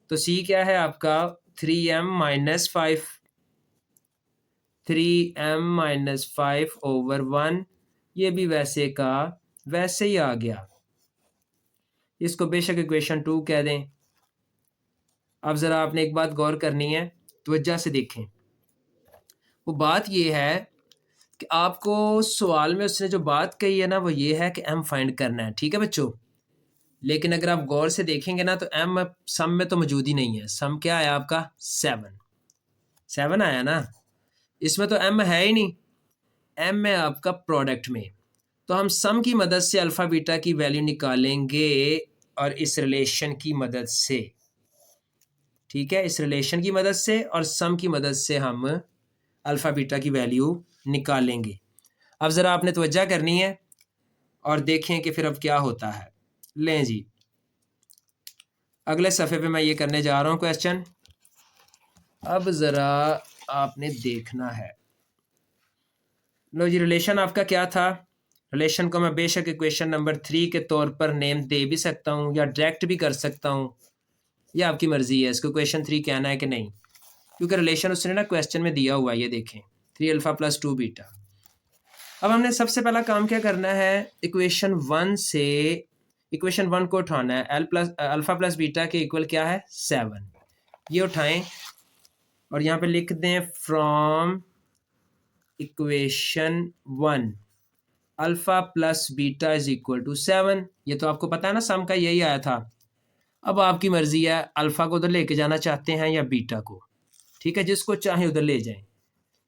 तो C क्या है आपका 3m - 5, 3m - 5/1। ये भी वैसे का वैसे ही आ गया, इसको बेशक इक्वेशन 2 कह दें। अब ज़रा आपने एक बात गौर करनी है, तवज्जो से देखें। वो बात ये है कि आपको सवाल में उसने जो बात कही है ना, वो ये है कि m फाइंड करना है। ठीक है बच्चों, लेकिन अगर आप गौर से देखेंगे ना तो m सम में तो मौजूद ही नहीं है। सम क्या आया आपका 7 आया ना, इसमें तो m है ही नहीं। m है आपका प्रोडक्ट में। तो हम सम की मदद से अल्फ़ा बीटा की वैल्यू निकालेंगे, और इस रिलेशन की मदद से। ठीक है, इस रिलेशन की मदद से और सम की मदद से हम अल्फ़ा बीटा की वैल्यू निकालेंगे। अब ज़रा आपने तवज्जो करनी है और देखें कि फिर अब क्या होता है। लें जी, अगले सफ़े पे मैं ये करने जा रहा हूँ क्वेश्चन। अब ज़रा आपने देखना है। लो जी, रिलेशन आपका क्या था? रिलेशन को मैं बेशक इक्वेशन नंबर 3 के तौर पर नेम दे भी सकता हूँ या डायरेक्ट भी कर सकता हूँ, यह आपकी मर्ज़ी है इसको इक्वेशन 3 कहना है कि नहीं, क्योंकि रिलेशन उसने ना क्वेश्चन में दिया हुआ है। ये देखें 3 अल्फ़ा प्लस 2 बीटा। अब हमने सबसे पहला काम क्या करना है, इक्वेशन 1 से इक्वेशन 1 को उठाना है। अल्फ़ा प्लस बीटा के इक्वल क्या है, 7। ये उठाएं और यहाँ पे लिख दें from equation 1 alpha plus beta is equal to 7। ये तो आपको पता है ना, सम का यही आया था। अब आपकी मर्जी है, अल्फ़ा को उधर लेके जाना चाहते हैं या बीटा को, ठीक है, जिसको चाहे उधर ले जाएं।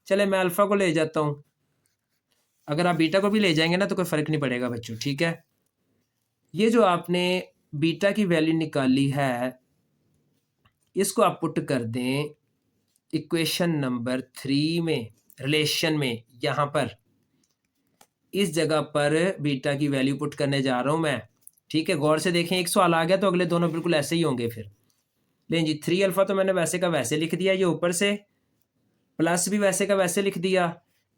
चले मैं अल्फ़ा को ले जाता हूँ, अगर आप बीटा को भी ले जाएंगे ना तो कोई फ़र्क नहीं पड़ेगा बच्चों, ठीक है। ये जो आपने बीटा की वैल्यू निकाली है, इसको आप पुट कर दें इक्वेशन नंबर 3 में, रिलेशन में। यहाँ पर इस जगह पर बीटा की वैल्यू पुट करने जा रहा हूँ मैं, ठीक है। गौर से देखें, एक सवाल आ गया तो अगले दोनों बिल्कुल ऐसे ही होंगे फिर। लें जी, 3 अल्फ़ा तो मैंने वैसे का वैसे लिख दिया, ये ऊपर से प्लस भी वैसे का वैसे लिख दिया,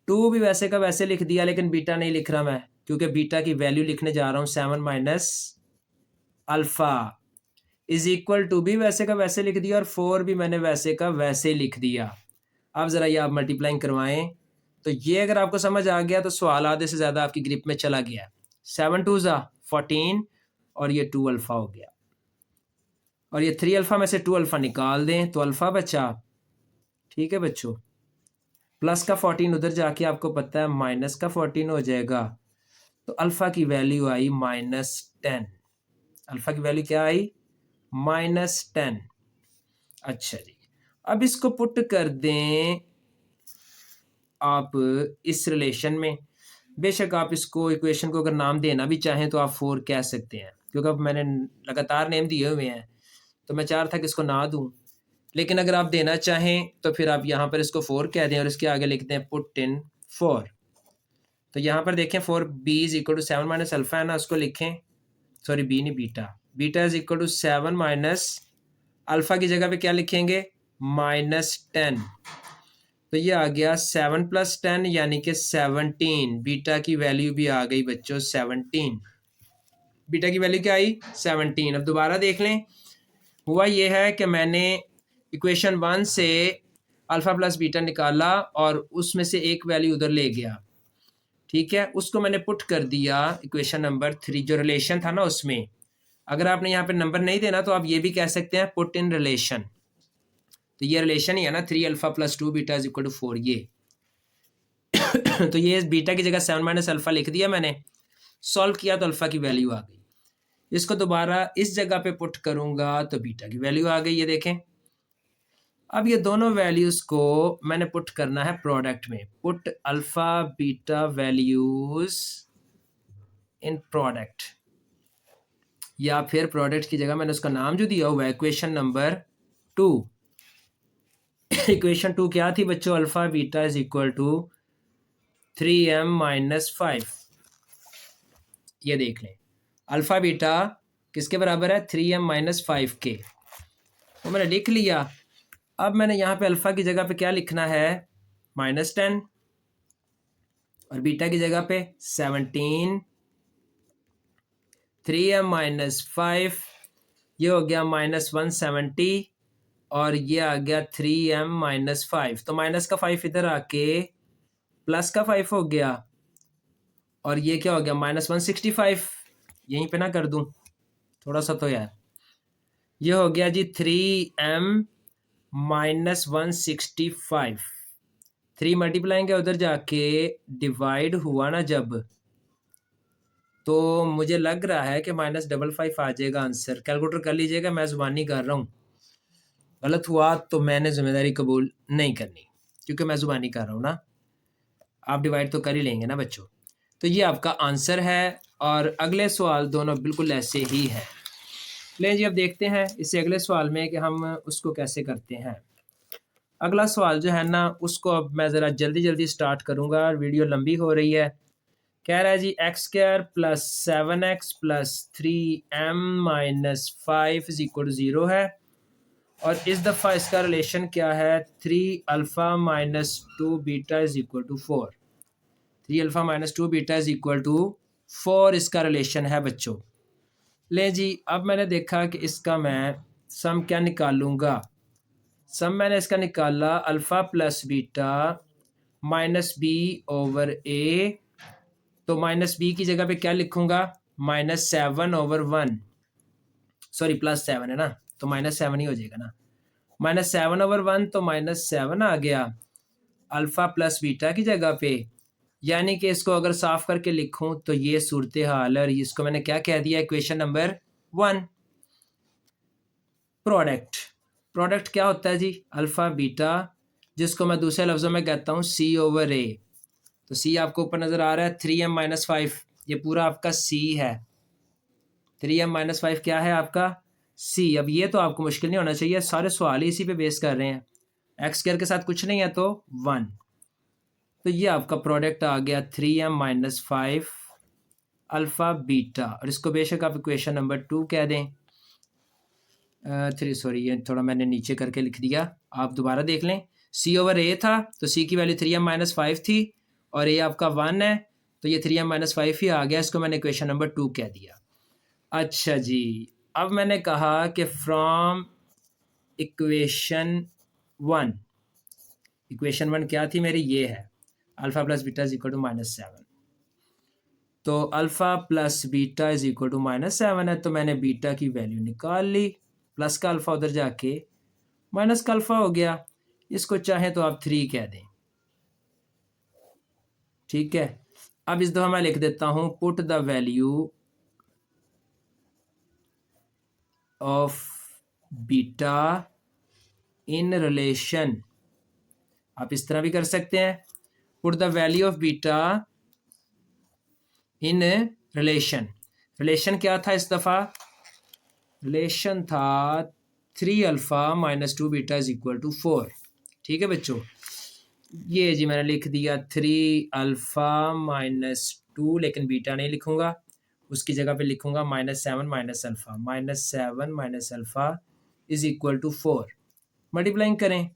2 भी वैसे का वैसे लिख दिया, लेकिन बीटा नहीं लिख रहा मैं, क्योंकि बीटा की वैल्यू लिखने जा रहा हूँ 7 minus alpha is equal to भी वैसे का वैसे लिख दिया और 4 भी मैंने वैसे का वैसे लिख दिया। अब ज़रा ये आप मल्टीप्लाइंग करवाएं तो ये अगर आपको समझ आ गया तो सवाल आधे से ज़्यादा आपकी ग्रिप में चला गया। 7 2 ज़ा 14 और ये 2 अल्फ़ा हो गया, और ये 3 अल्फ़ा में से 2 अल्फ़ा निकाल दें तो अल्फ़ा बचा, ठीक है बच्चों। प्लस का 14 उधर जाके आपको पता है माइनस का 14 हो जाएगा, तो अल्फ़ा की वैल्यू आई -10। अल्फ़ा की वैल्यू क्या आई, -10। अच्छा जी, अब इसको पुट कर दें आप इस रिलेशन में। बेशक आप इसको इक्वेशन को अगर नाम देना भी चाहें तो आप 4 कह सकते हैं, क्योंकि अब मैंने लगातार नेम दिए हुए हैं तो मैं चाह रहा था कि इसको ना दूं, लेकिन अगर आप देना चाहें तो फिर आप यहाँ पर इसको 4 कह दें और इसके आगे लिखते हैं पुट इन 4। तो यहाँ पर देखें 4b is equal to 7 minus alpha है ना, उसको लिखें, सॉरी बी नहीं beta, beta is equal to 7 minus alpha की जगह पे क्या लिखेंगे, -10। तो ये आ गया 7 + 10 यानी कि 17। बीटा की वैल्यू भी आ गई बच्चों 17। बीटा की वैल्यू क्या आई, 17। अब दोबारा देख लें, हुआ ये है कि मैंने इक्वेशन 1 से अल्फ़ा प्लस बीटा निकाला और उसमें से एक वैल्यू उधर ले गया, ठीक है, उसको मैंने पुट कर दिया इक्वेशन नंबर 3 जो रिलेशन था ना उसमें। अगर आपने यहाँ पे नंबर नहीं देना तो आप ये भी कह सकते हैं पुट इन रिलेशन। तो ये रिलेशन ही है ना, 3 alpha plus 2 beta is equal to 4 ये। तो ये बीटा की जगह 7 माइनस अल्फ़ा लिख दिया मैंने, सॉल्व किया तो अल्फ़ा की वैल्यू आ गई। इसको दोबारा इस जगह पे पुट करूंगा तो बीटा की वैल्यू आ गई, ये देखें। अब ये दोनों वैल्यूज़ को मैंने पुट करना है प्रोडक्ट में, पुट अल्फ़ा बीटा वैल्यूज़ इन प्रोडक्ट, या फिर प्रोडक्ट की जगह मैंने उसका नाम जो दिया हुआ है इक्वेशन नंबर 2। इक्वेशन 2 क्या थी बच्चों, alpha beta is equal to 3m-5। ये देख लें, अल्फ़ा बीटा किसके बराबर है, 3m-5 के, वो मैंने लिख लिया। अब मैंने यहाँ पे अल्फ़ा की जगह पे क्या लिखना है, -10, और बीटा की जगह पे 17। 3m-5 ये हो गया -170 और ये आ गया 3m-5। तो माइनस का 5 इधर आके प्लस का 5 हो गया, और ये क्या हो गया -165। यहीं पे ना कर दूं थोड़ा सा तो यार, ये हो गया जी 3m-165। 3 मल्टीप्लाइंग उधर जाके डिवाइड हुआ ना जब, तो मुझे लग रहा है कि -55 आ जाएगा आंसर। कैलकुलेटर कर लीजिएगा, मैं ज़ुबानी कर रहा हूँ, गलत हुआ तो मैंने जिम्मेदारी कबूल नहीं करनी, क्योंकि मैं ज़ुबानी कर रहा हूँ ना, आप डिवाइड तो कर ही लेंगे ना बच्चों। तो ये आपका आंसर है, और अगले सवाल दोनों बिल्कुल ऐसे ही हैं। लें जी, अब देखते हैं इससे अगले सवाल में कि हम उसको कैसे करते हैं। अगला सवाल जो है ना, उसको अब मैं ज़रा जल्दी जल्दी स्टार्ट करूँगा, वीडियो लंबी हो रही है, कह रहा है जी x square plus 7x plus 3m minus 5 is equal to 0 है। और इस दफ़ा इसका रिलेशन क्या है, 3 alpha minus 2 beta is equal to 4। 3 alpha minus 2 beta is equal to 4 इसका रिलेशन है बच्चों। ले जी, अब मैंने देखा कि इसका मैं सम क्या निकालूंगा। सम मैंने इसका निकाला alpha plus beta minus B over A. तो माइनस बी की जगह पे क्या लिखूंगा, -7/1, सॉरी +7 है ना, तो -7 ही हो जाएगा ना। -7/1 तो -7 आ गया अल्फ़ा प्लस बीटा की जगह पे। यानी कि इसको अगर साफ करके लिखूं तो ये सूरत हाल है, और इसको मैंने क्या कह दिया, इक्वेशन नंबर 1। प्रोडक्ट, प्रोडक्ट क्या होता है जी, अल्फ़ा बीटा, जिसको मैं दूसरे लफ्ज़ों में कहता हूँ सी ओवर ए। तो सी आपको ऊपर नज़र आ रहा है, 3m-5, ये पूरा आपका सी है। 3m-5 क्या है आपका, सी। अब ये तो आपको मुश्किल नहीं होना चाहिए, सारे सवाल ही इसी पे बेस कर रहे हैं। एक्स स्क्वायर के साथ कुछ नहीं है तो 1। तो ये आपका प्रोडक्ट आ गया 3m-5 अल्फ़ा बीटा, और इसको बेशक आप इक्वेशन नंबर 2 कह दें। 3 सॉरी, ये थोड़ा मैंने नीचे करके लिख दिया, आप दोबारा देख लें। सी ओवर ए था तो सी की वैल्यू 3m-5 थी, और ए आपका 1 है, तो ये 3m-5 ही आ गया, इसको मैंने इक्वेशन नंबर 2 कह दिया। अच्छा जी, अब मैंने कहा कि फ्रॉम इक्वेशन 1, इक्वेशन 1 क्या थी मेरी, ये है alpha plus beta is equal to -7। तो alpha plus beta is equal to -7 है, तो मैंने बीटा की वैल्यू निकाल ली, प्लस का अल्फ़ा उधर जाके माइनस का अल्फ़ा हो गया। इसको चाहें तो आप 3 कह दें, ठीक है। अब इस दफ़ा मैं लिख देता हूँ put the value of beta in relation, आप इस तरह भी कर सकते हैं, put the value of beta in relation. Relation क्या था इस दफ़ा, रिलेशन था 3 alpha minus 2 beta is equal to 4। ठीक है बच्चों, ये जी मैंने लिख दिया 3 अल्फ़ा माइनस 2, लेकिन बीटा नहीं लिखूंगा, उसकी जगह पे लिखूंगा -7 minus alpha, -7 minus alpha is equal to 4। Multiplying करें,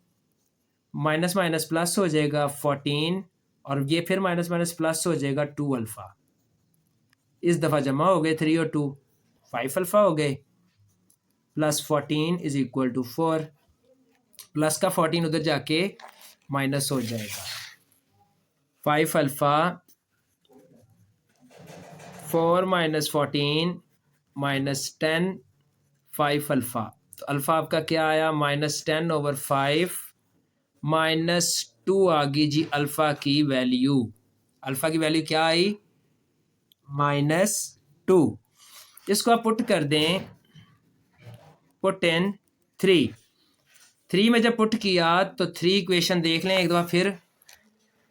माइनस माइनस प्लस हो जाएगा 14, और ये फिर माइनस माइनस प्लस हो जाएगा 2 अल्फ़ा। इस दफ़ा जमा हो गए 3 और 2, 5 अल्फ़ा हो गए, plus 14 is equal to 4। Plus का 14 उधर जाके माइनस हो जाएगा, 5 अल्फ़ा 4 माइनस 14 माइनस 10, 5 अल्फ़ा। तो अल्फ़ा आपका क्या आया, -10/5 माइनस 2 आ गई जी अल्फ़ा की वैल्यू। अल्फ़ा की वैल्यू क्या आई, -2। इसको आप पुट कर दें, पुट इन 3 में जब पुट किया तो 3 इक्वेशन देख लें एक दफ़ा फिर।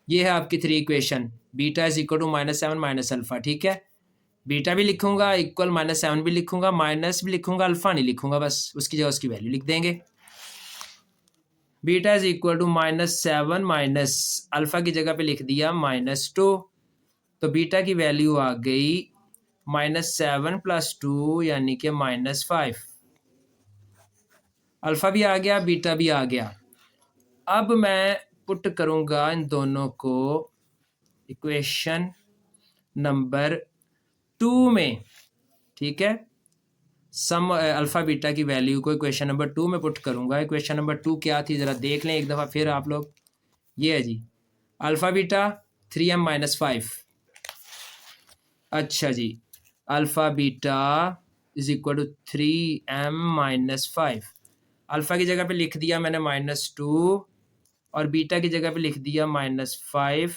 ये है आपकी 3 equation, beta is equal to -7 minus alpha, ठीक है। बीटा भी लिखूंगा, इक्वल -7 भी लिखूंगा, माइनस भी लिखूंगा, अल्फ़ा नहीं लिखूंगा, बस उसकी जगह उसकी वैल्यू लिख देंगे। Beta is equal to -7 minus alpha की जगह पे लिख दिया -2, तो बीटा की वैल्यू आ गई -7 + 2 यानी कि -5। अल्फ़ा भी आ गया, बीटा भी आ गया। अब मैं पुट करूंगा इन दोनों को इक्वेशन नंबर 2 में, ठीक है। सम अल्फ़ा बीटा की वैल्यू को इक्वेशन नंबर 2 में पुट करूंगा। इक्वेशन नंबर 2 क्या थी ज़रा देख लें एक दफ़ा फिर आप लोग। ये है जी अल्फ़ा बीटा 3m-5। अच्छा जी, alpha beta is equal to 3m-5। Alpha की जगह पे लिख दिया मैंने -2, और बीटा की जगह पे लिख दिया -5,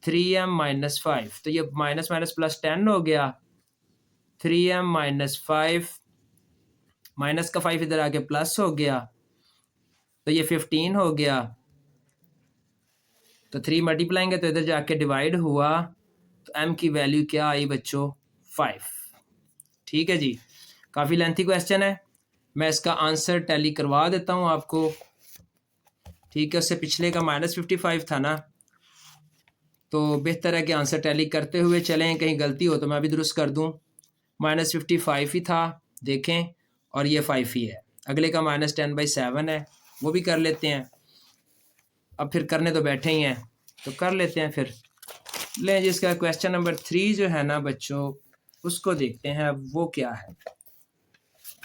3m-5। तो ये माइनस माइनस प्लस 10 हो गया, 3m-5 माइनस का 5 इधर आके प्लस हो गया, तो ये 15 हो गया। तो 3 मल्टीप्लाएंगे तो इधर जाके डिवाइड हुआ, तो m की वैल्यू क्या आई बच्चों, 5। ठीक है जी, काफ़ी लेंथी क्वेश्चन है, मैं इसका आंसर टैली करवा देता हूँ आपको। ठीक है, उससे पिछले का -55 था ना, तो बेहतर है कि आंसर टैली करते हुए चलें, कहीं गलती हो तो मैं भी दुरुस्त कर दूं। -55 ही था, देखें, और ये 5 ही है। अगले का -10/7 है, वो भी कर लेते हैं। अब फिर करने तो बैठे ही हैं, तो कर लेते हैं फिर। लें जिसका क्वेश्चन नंबर 3 जो है ना बच्चों, उसको देखते हैं अब वो क्या है।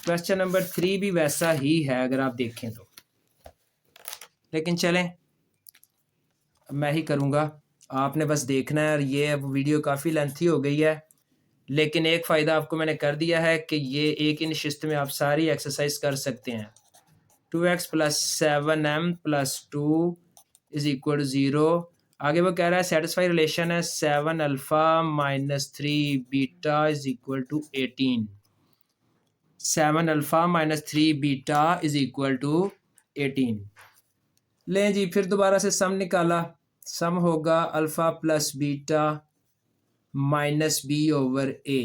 क्वेश्चन नंबर 3 भी वैसा ही है अगर आप देखें तो, लेकिन चलें मैं ही करूँगा, आपने बस देखना है। और ये अब वीडियो काफ़ी लेंथी हो गई है, लेकिन एक फ़ायदा आपको मैंने कर दिया है कि ये एक ही नशिस्त में आप सारी एक्सरसाइज कर सकते हैं। 2x + 7m + 2 = 0। आगे वो कह रहा है सेटिस्फाई रिलेशन है 7 अल्फ़ा - 3 बीटा = 18। 7 alpha - 3 beta = 18। लें जी, फिर दोबारा से सम निकाला। सम होगा अल्फ़ा प्लस बीटा -b/a।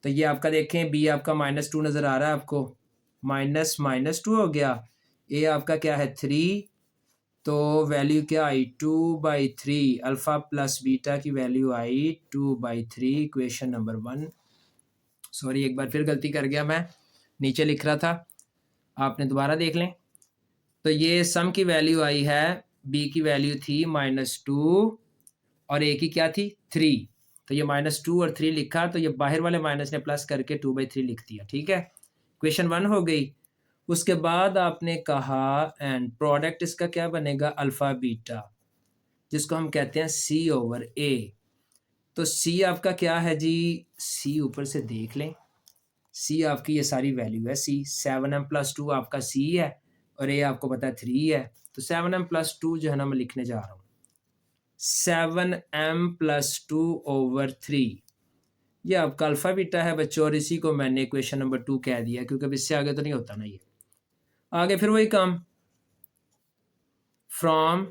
तो ये आपका देखें, b आपका -2 नज़र आ रहा है आपको, -2 हो गया। a आपका क्या है 3, तो वैल्यू क्या आई 2/3। अल्फ़ा प्लस बीटा की वैल्यू आई 2/3। Equation number 1। सॉरी, एक बार फिर गलती कर गया मैं, नीचे लिख रहा था, आपने दोबारा देख लें। तो ये सम की वैल्यू आई है, b की वैल्यू थी -2 और a की क्या थी 3। तो ये -2 और 3 लिखा, तो ये बाहर वाले माइनस ने प्लस करके 2/3 लिख दिया। ठीक है, क्वेश्चन 1 हो गई। उसके बाद आपने कहा एंड प्रोडक्ट इसका क्या बनेगा अल्फ़ा बीटा, जिसको हम कहते हैं c/a। तो c आपका क्या है जी, c ऊपर से देख लें, c आपकी ये सारी वैल्यू है। c 7m + 2 आपका c है और a आपको पता है 3 है। तो 7m + 2 जो है ना मैं लिखने जा रहा हूँ 7m + 2/3। ये आपका अल्फ़ा बीटा है बच्चों, और इसी को मैंने इक्वेशन नंबर 2 कह दिया, क्योंकि अब इससे आगे तो नहीं होता ना। ये आगे फिर वही काम, फ्रॉम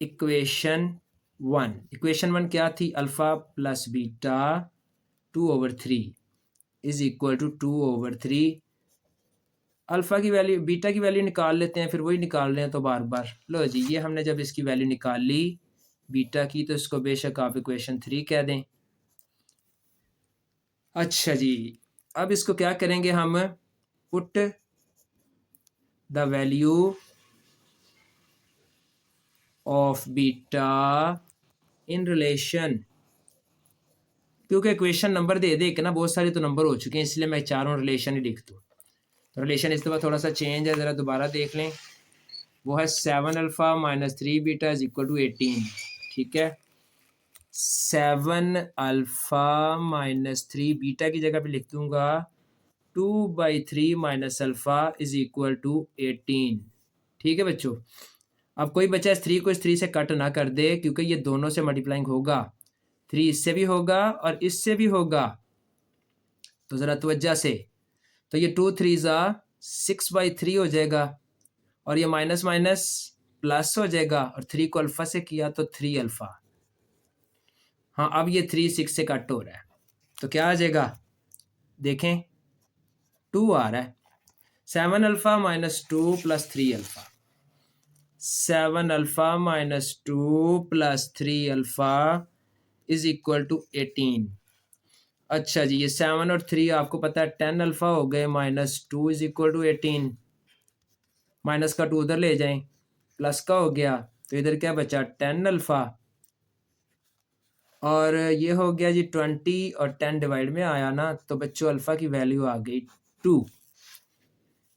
इक्वेशन 1। इक्वेशन 1 क्या थी, अल्फ़ा प्लस बीटा 2/3 = 2/3। अल्फ़ा की वैल्यू बीटा की वैल्यू निकाल लेते हैं, फिर वही निकाल रहे हैं तो बार बार। लो जी, ये हमने जब इसकी वैल्यू निकाल ली बीटा की, तो इसको बेशक आप इक्वेशन 3 कह दें। अच्छा जी, अब इसको क्या करेंगे हम, put the value of beta in relation, क्योंकि इक्वेशन नंबर दे दे के ना बहुत सारे तो नंबर हो चुके हैं, इसलिए मैं चारों रिलेशन ही लिख दूँ। तो रिलेशन इस दफ़ा थोड़ा सा चेंज है, ज़रा दोबारा देख लें। वो है 7 अल्फ़ा - 3 बीटा = 18। ठीक है, 7 अल्फ़ा - 3 बीटा की जगह पे लिख दूंगा 2/3 - अल्फ़ा = 18। ठीक है बच्चों, अब कोई बच्चा इस 3 को इस 3 से कट ना कर दे, क्योंकि ये दोनों से मल्टीप्लाइंग होगा। 3 इससे भी होगा और इससे भी होगा, तो ज़रा तवज्जो से। तो ये 2 3 6/3 हो जाएगा, और ये माइनस माइनस प्लस हो जाएगा, और 3 को अल्फ़ा से किया तो 3 अल्फ़ा। हाँ, अब ये 3 6 से कट हो रहा है, तो क्या आ जाएगा, देखें 2 आ रहा है। 7 अल्फ़ा - 2 + 3 अल्फ़ा। 7 alpha - 2 + 3 alpha = 18। अच्छा जी, ये 7 और 3 आपको पता है 10 अल्फ़ा हो गए, -2 = 18। माइनस का 2 उधर ले जाएं, प्लस का हो गया, तो इधर क्या बचा 10 अल्फ़ा, और ये हो गया जी 20, और 10 डिवाइड में आया ना, तो बच्चों अल्फ़ा की वैल्यू आ गई 2।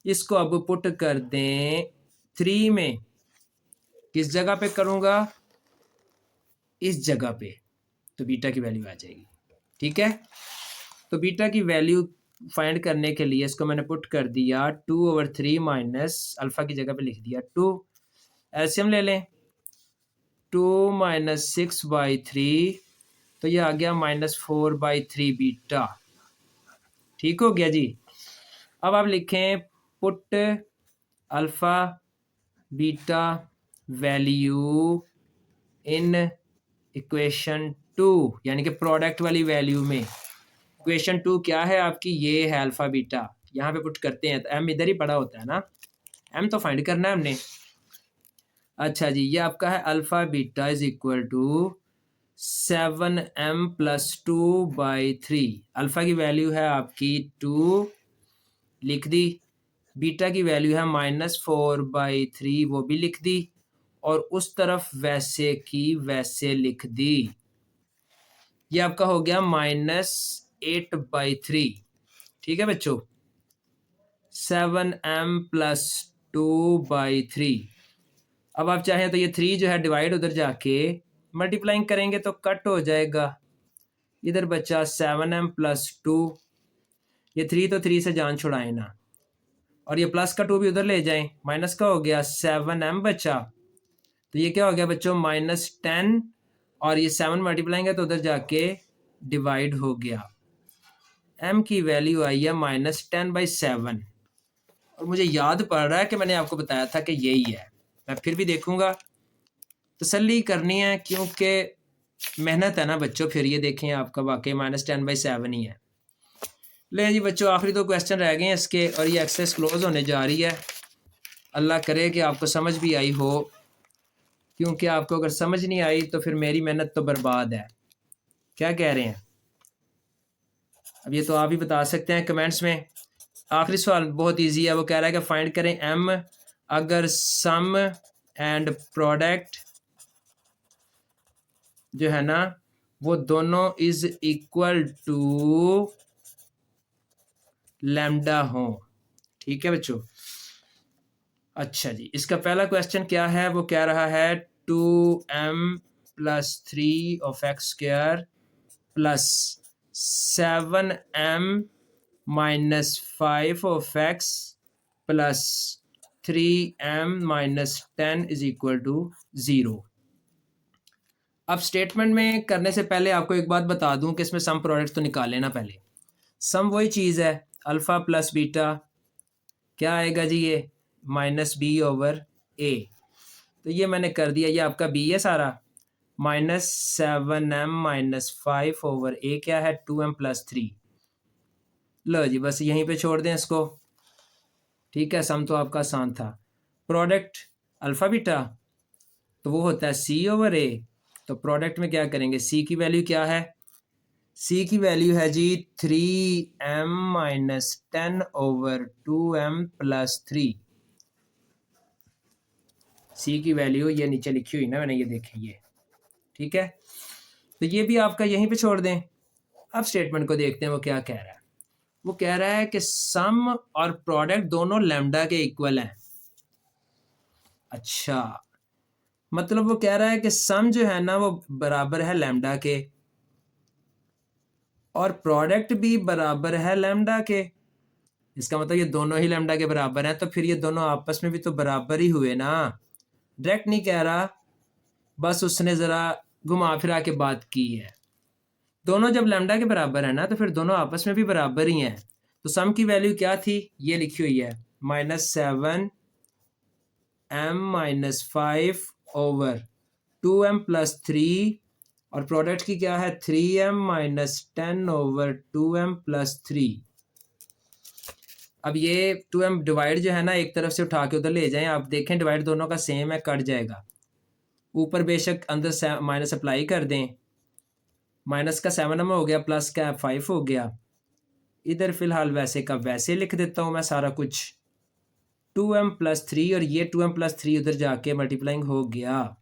इसको अब पुट कर दें 3 में, किस जगह पे करूँगा, इस जगह पे, तो बीटा की वैल्यू आ जाएगी। ठीक है, तो बीटा की वैल्यू फाइंड करने के लिए इसको मैंने पुट कर दिया 2/3 माइनस अल्फ़ा की जगह पे लिख दिया 2। एलसीएम ले लें, 2 - 6/3, तो ये आ गया -4/3 बीटा। ठीक हो गया जी। अब आप लिखें put alpha beta value in equation 2, यानी कि प्रोडक्ट वाली वैल्यू में। इक्वेशन 2 क्या है आपकी, ये है अल्फ़ा बीटा, यहाँ पे पुट करते हैं। तो एम इधर ही पड़ा होता है ना, एम तो फाइंड करना है हमने। अच्छा जी, ये आपका है alpha beta is equal to 7m+2/3। Alpha की वैल्यू है आपकी 2 लिख दी, बीटा की वैल्यू है -4/3 वो भी लिख दी, और उस तरफ वैसे की वैसे लिख दी। ये आपका हो गया -8/3। ठीक है बच्चों, 7m+2/3। अब आप चाहें तो ये 3 जो है डिवाइड उधर जाके मल्टीप्लाइंग करेंगे तो कट हो जाएगा, इधर बचा 7m+2। ये 3 तो 3 से जान छुड़ाए ना, और ये प्लस का 2 भी उधर ले जाएं, माइनस का हो गया 7m बचा, तो ये क्या हो गया बच्चों -10, और ये 7 मल्टीप्लाइंग है तो उधर जाके डिवाइड हो गया। m की वैल्यू आई है -10/7, और मुझे याद पड़ रहा है कि मैंने आपको बताया था कि यही है। मैं फिर भी देखूंगा, तसल्ली करनी है, क्योंकि मेहनत है ना बच्चों। फिर ये देखें आपका वाकई -10/7 ही है। ले जी बच्चों, आखिरी 2 क्वेश्चन रह गए हैं इसके, और ये एक्सरसाइज क्लोज होने जा रही है। अल्लाह करे कि आपको समझ भी आई हो, क्योंकि आपको अगर समझ नहीं आई तो फिर मेरी मेहनत तो बर्बाद है। क्या कह रहे हैं? अब ये तो आप ही बता सकते हैं कमेंट्स में। आखिरी सवाल बहुत इजी है, वो कह रहा है कि फाइंड करें m अगर सम एंड प्रोडक्ट जो है ना वो दोनों इज इक्वल टू लैम्डा हो। ठीक है बच्चों। अच्छा जी, इसका पहला क्वेश्चन क्या है, वो कह रहा है 2m+3 of x square plus 7m-5 of x plus 3m-10 is equal to 0। अब स्टेटमेंट में करने से पहले आपको एक बात बता दूं कि इसमें सम प्रोडक्ट तो निकाल लेना पहले। सम वही चीज़ है, अल्फ़ा प्लस बीटा क्या आएगा जी, ये -b/a। तो ये मैंने कर दिया, ये आपका b है सारा, -7m-5/a क्या है 2m+3। लो जी, बस यहीं पे छोड़ दें इसको। ठीक है, सम तो आपका आसान था। प्रोडक्ट अल्फ़ा बीटा तो वो होता है c/a। तो प्रोडक्ट में क्या करेंगे, c की वैल्यू क्या है, c की वैल्यू है जी 3m-10/2m+3। c की वैल्यू ये नीचे लिखी हुई ना मैंने, ये देखें ये। ठीक है, तो ये भी आपका यहीं पे छोड़ दें। अब स्टेटमेंट को देखते हैं वो क्या कह रहा है। वो कह रहा है कि सम और प्रोडक्ट दोनों लैम्डा के इक्वल हैं। अच्छा, मतलब वो कह रहा है कि सम जो है ना वो बराबर है लैम्डा के, और प्रोडक्ट भी बराबर है लैम्डा के। इसका मतलब ये दोनों ही लैम्डा के बराबर हैं, तो फिर ये दोनों आपस में भी तो बराबर ही हुए ना। डायरेक्ट नहीं कह रहा, बस उसने ज़रा घुमा फिरा के बात की है। दोनों जब लैम्डा के बराबर है ना तो फिर दोनों आपस में भी बराबर ही हैं। तो सम की वैल्यू क्या थी, ये लिखी हुई है -7m-5/2m+3, और प्रोडक्ट की क्या है 3m-10/2m+3। अब ये 2m डिवाइड जो है ना एक तरफ से उठा के उधर ले जाएं, आप देखें डिवाइड दोनों का सेम है, कट जाएगा। ऊपर बेशक अंदर माइनस अप्लाई कर दें, माइनस का 7m हो गया, प्लस का 5 हो गया। इधर फिलहाल वैसे का वैसे लिख देता हूँ मैं सारा कुछ, 2m+3, और ये 2m+3 उधर जाके मल्टीप्लाइंग हो गया।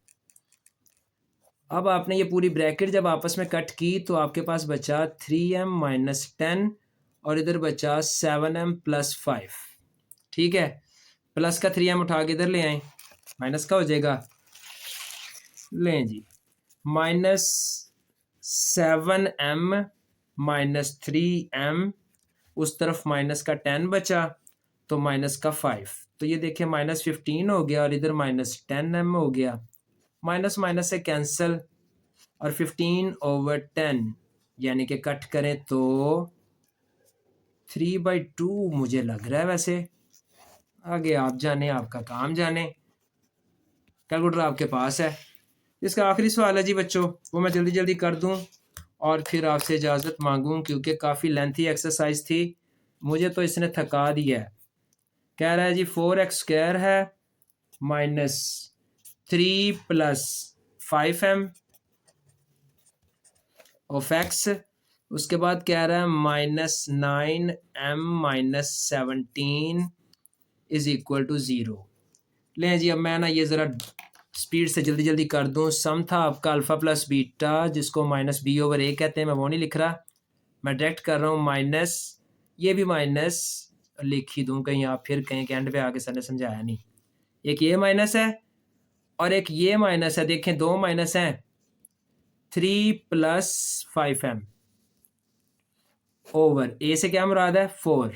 अब आपने ये पूरी ब्रैकेट जब आपस में कट की तो आपके पास बचा 3m-10, और इधर बचा 7m+5। ठीक है, प्लस का 3m उठा के इधर ले आए, माइनस का हो जाएगा। लें जी, -7m-3m, उस तरफ माइनस का 10 बचा तो माइनस का 5, तो ये देखिए -15 हो गया, और इधर -10m हो गया। माइनस माइनस से कैंसिल, और 15/10 यानी कि कट करें तो 3/2 मुझे लग रहा है। वैसे आगे आप जाने, आपका काम जाने, कैलकुलेटर आपके पास है। इसका आखिरी सवाल है जी बच्चों, वो मैं जल्दी जल्दी कर दूं और फिर आपसे इजाज़त मांगूं, क्योंकि काफ़ी लेंथी एक्सरसाइज थी, मुझे तो इसने थका दिया है। कह रहा है जी 4x² है 3 + 5m ऑफ एक्स। उसके बाद कह रहा है -9m - 17 इज इक्वल टू 0। लें जी, अब मैं ना ये ज़रा स्पीड से जल्दी जल्दी कर दूं। सम था आपका अल्फ़ा प्लस बीटा, जिसको -b/a कहते हैं, मैं वो नहीं लिख रहा, मैं डायरेक्ट कर रहा हूँ माइनस, ये भी माइनस लिख ही दूँ, कहीं आप फिर कहीं कि एंड पे आके सर ने समझाया नहीं। एक ये माइनस है और एक ये माइनस है, देखें दो माइनस हैं। 3 + 5m ओवर ए से क्या मुराद है 4,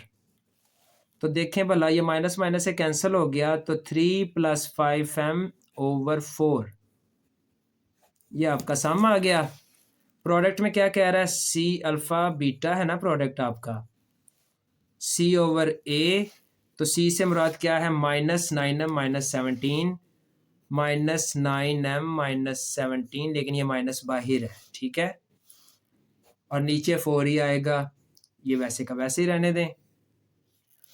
तो देखें भला ये माइनस माइनस से कैंसिल हो गया, तो 3 + 5m ओवर 4 ये आपका सम आ गया। प्रोडक्ट में क्या कह रहा है, सी अल्फ़ा बीटा है ना प्रोडक्ट आपका, सी ओवर ए, तो सी से मुराद क्या है -9m - 17 -9m - 17, लेकिन ये माइनस बाहर है, ठीक है, और नीचे 4 ही आएगा, ये वैसे का वैसे ही रहने दें।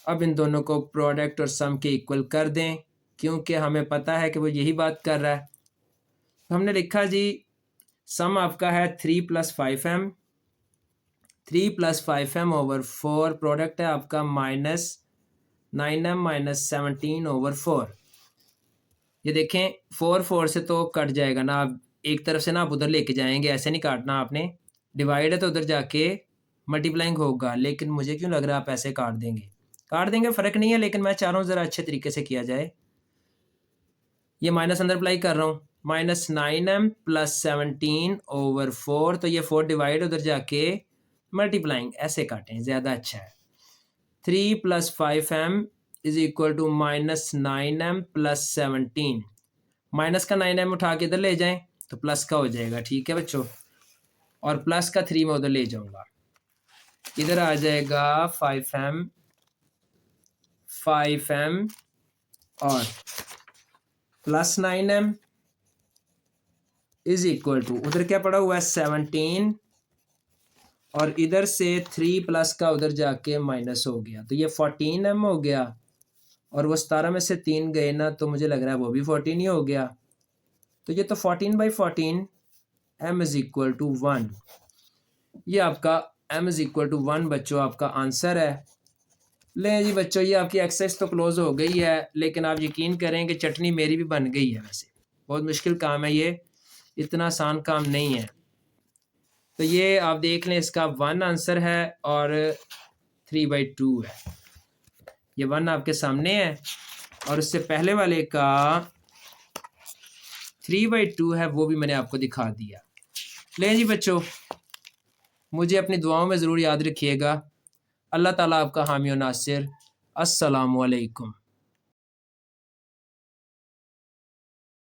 अब इन दोनों को प्रोडक्ट और सम के इक्वल कर दें, क्योंकि हमें पता है कि वो यही बात कर रहा है। तो हमने लिखा जी सम आपका है 3 + 5m, 3 + 5m ओवर 4, प्रोडक्ट है आपका -9m - 17 ओवर 4। ये देखें 4 से तो कट जाएगा ना, आप एक तरफ से ना आप उधर लेके जाएंगे, ऐसे नहीं काटना आपने, डिवाइड है तो उधर जाके मल्टीप्लाइंग होगा, लेकिन मुझे क्यों लग रहा है आप ऐसे काट देंगे, फ़र्क नहीं है, लेकिन मैं चाह रहा हूँ ज़रा अच्छे तरीके से किया जाए। ये माइनस अंदर अप्लाई कर रहा हूँ, -9m + 17 ओवर 4, तो ये 4 डिवाइड उधर जाके मल्टीप्लाइंग, ऐसे काटें ज़्यादा अच्छा है। 3 + 5m is equal to -9m + 17, minus का 9m उठा के इधर ले जाएं तो प्लस का हो जाएगा, ठीक है बच्चों, और प्लस का 3 मैं उधर ले जाऊंगा, इधर आ जाएगा 5m और plus 9m is equal to, उधर क्या पड़ा हुआ है 17, और इधर से 3 प्लस का उधर जाके माइनस हो गया, तो ये 14m हो गया, और वो 17 में से 3 गए ना, तो मुझे लग रहा है वो भी 14 ही हो गया, तो ये तो 14/14 m इज इक्वल टू 1। ये आपका m इज इक्वल टू 1 बच्चों आपका आंसर है। लें जी बच्चों, ये आपकी एक्सरसाइज तो क्लोज हो गई है, लेकिन आप यकीन करें कि चटनी मेरी भी बन गई है। वैसे बहुत मुश्किल काम है ये, इतना आसान काम नहीं है। तो ये आप देख लें, इसका 1 आंसर है और 3/2 है, ये 1 आपके सामने है, और उससे पहले वाले का 3/2 है, वो भी मैंने आपको दिखा दिया। लें जी बच्चों, मुझे अपनी दुआओं में ज़रूर याद रखिएगा। अल्लाह ताला आपका हामी और नासिर। अस्सलामु अलैकुम।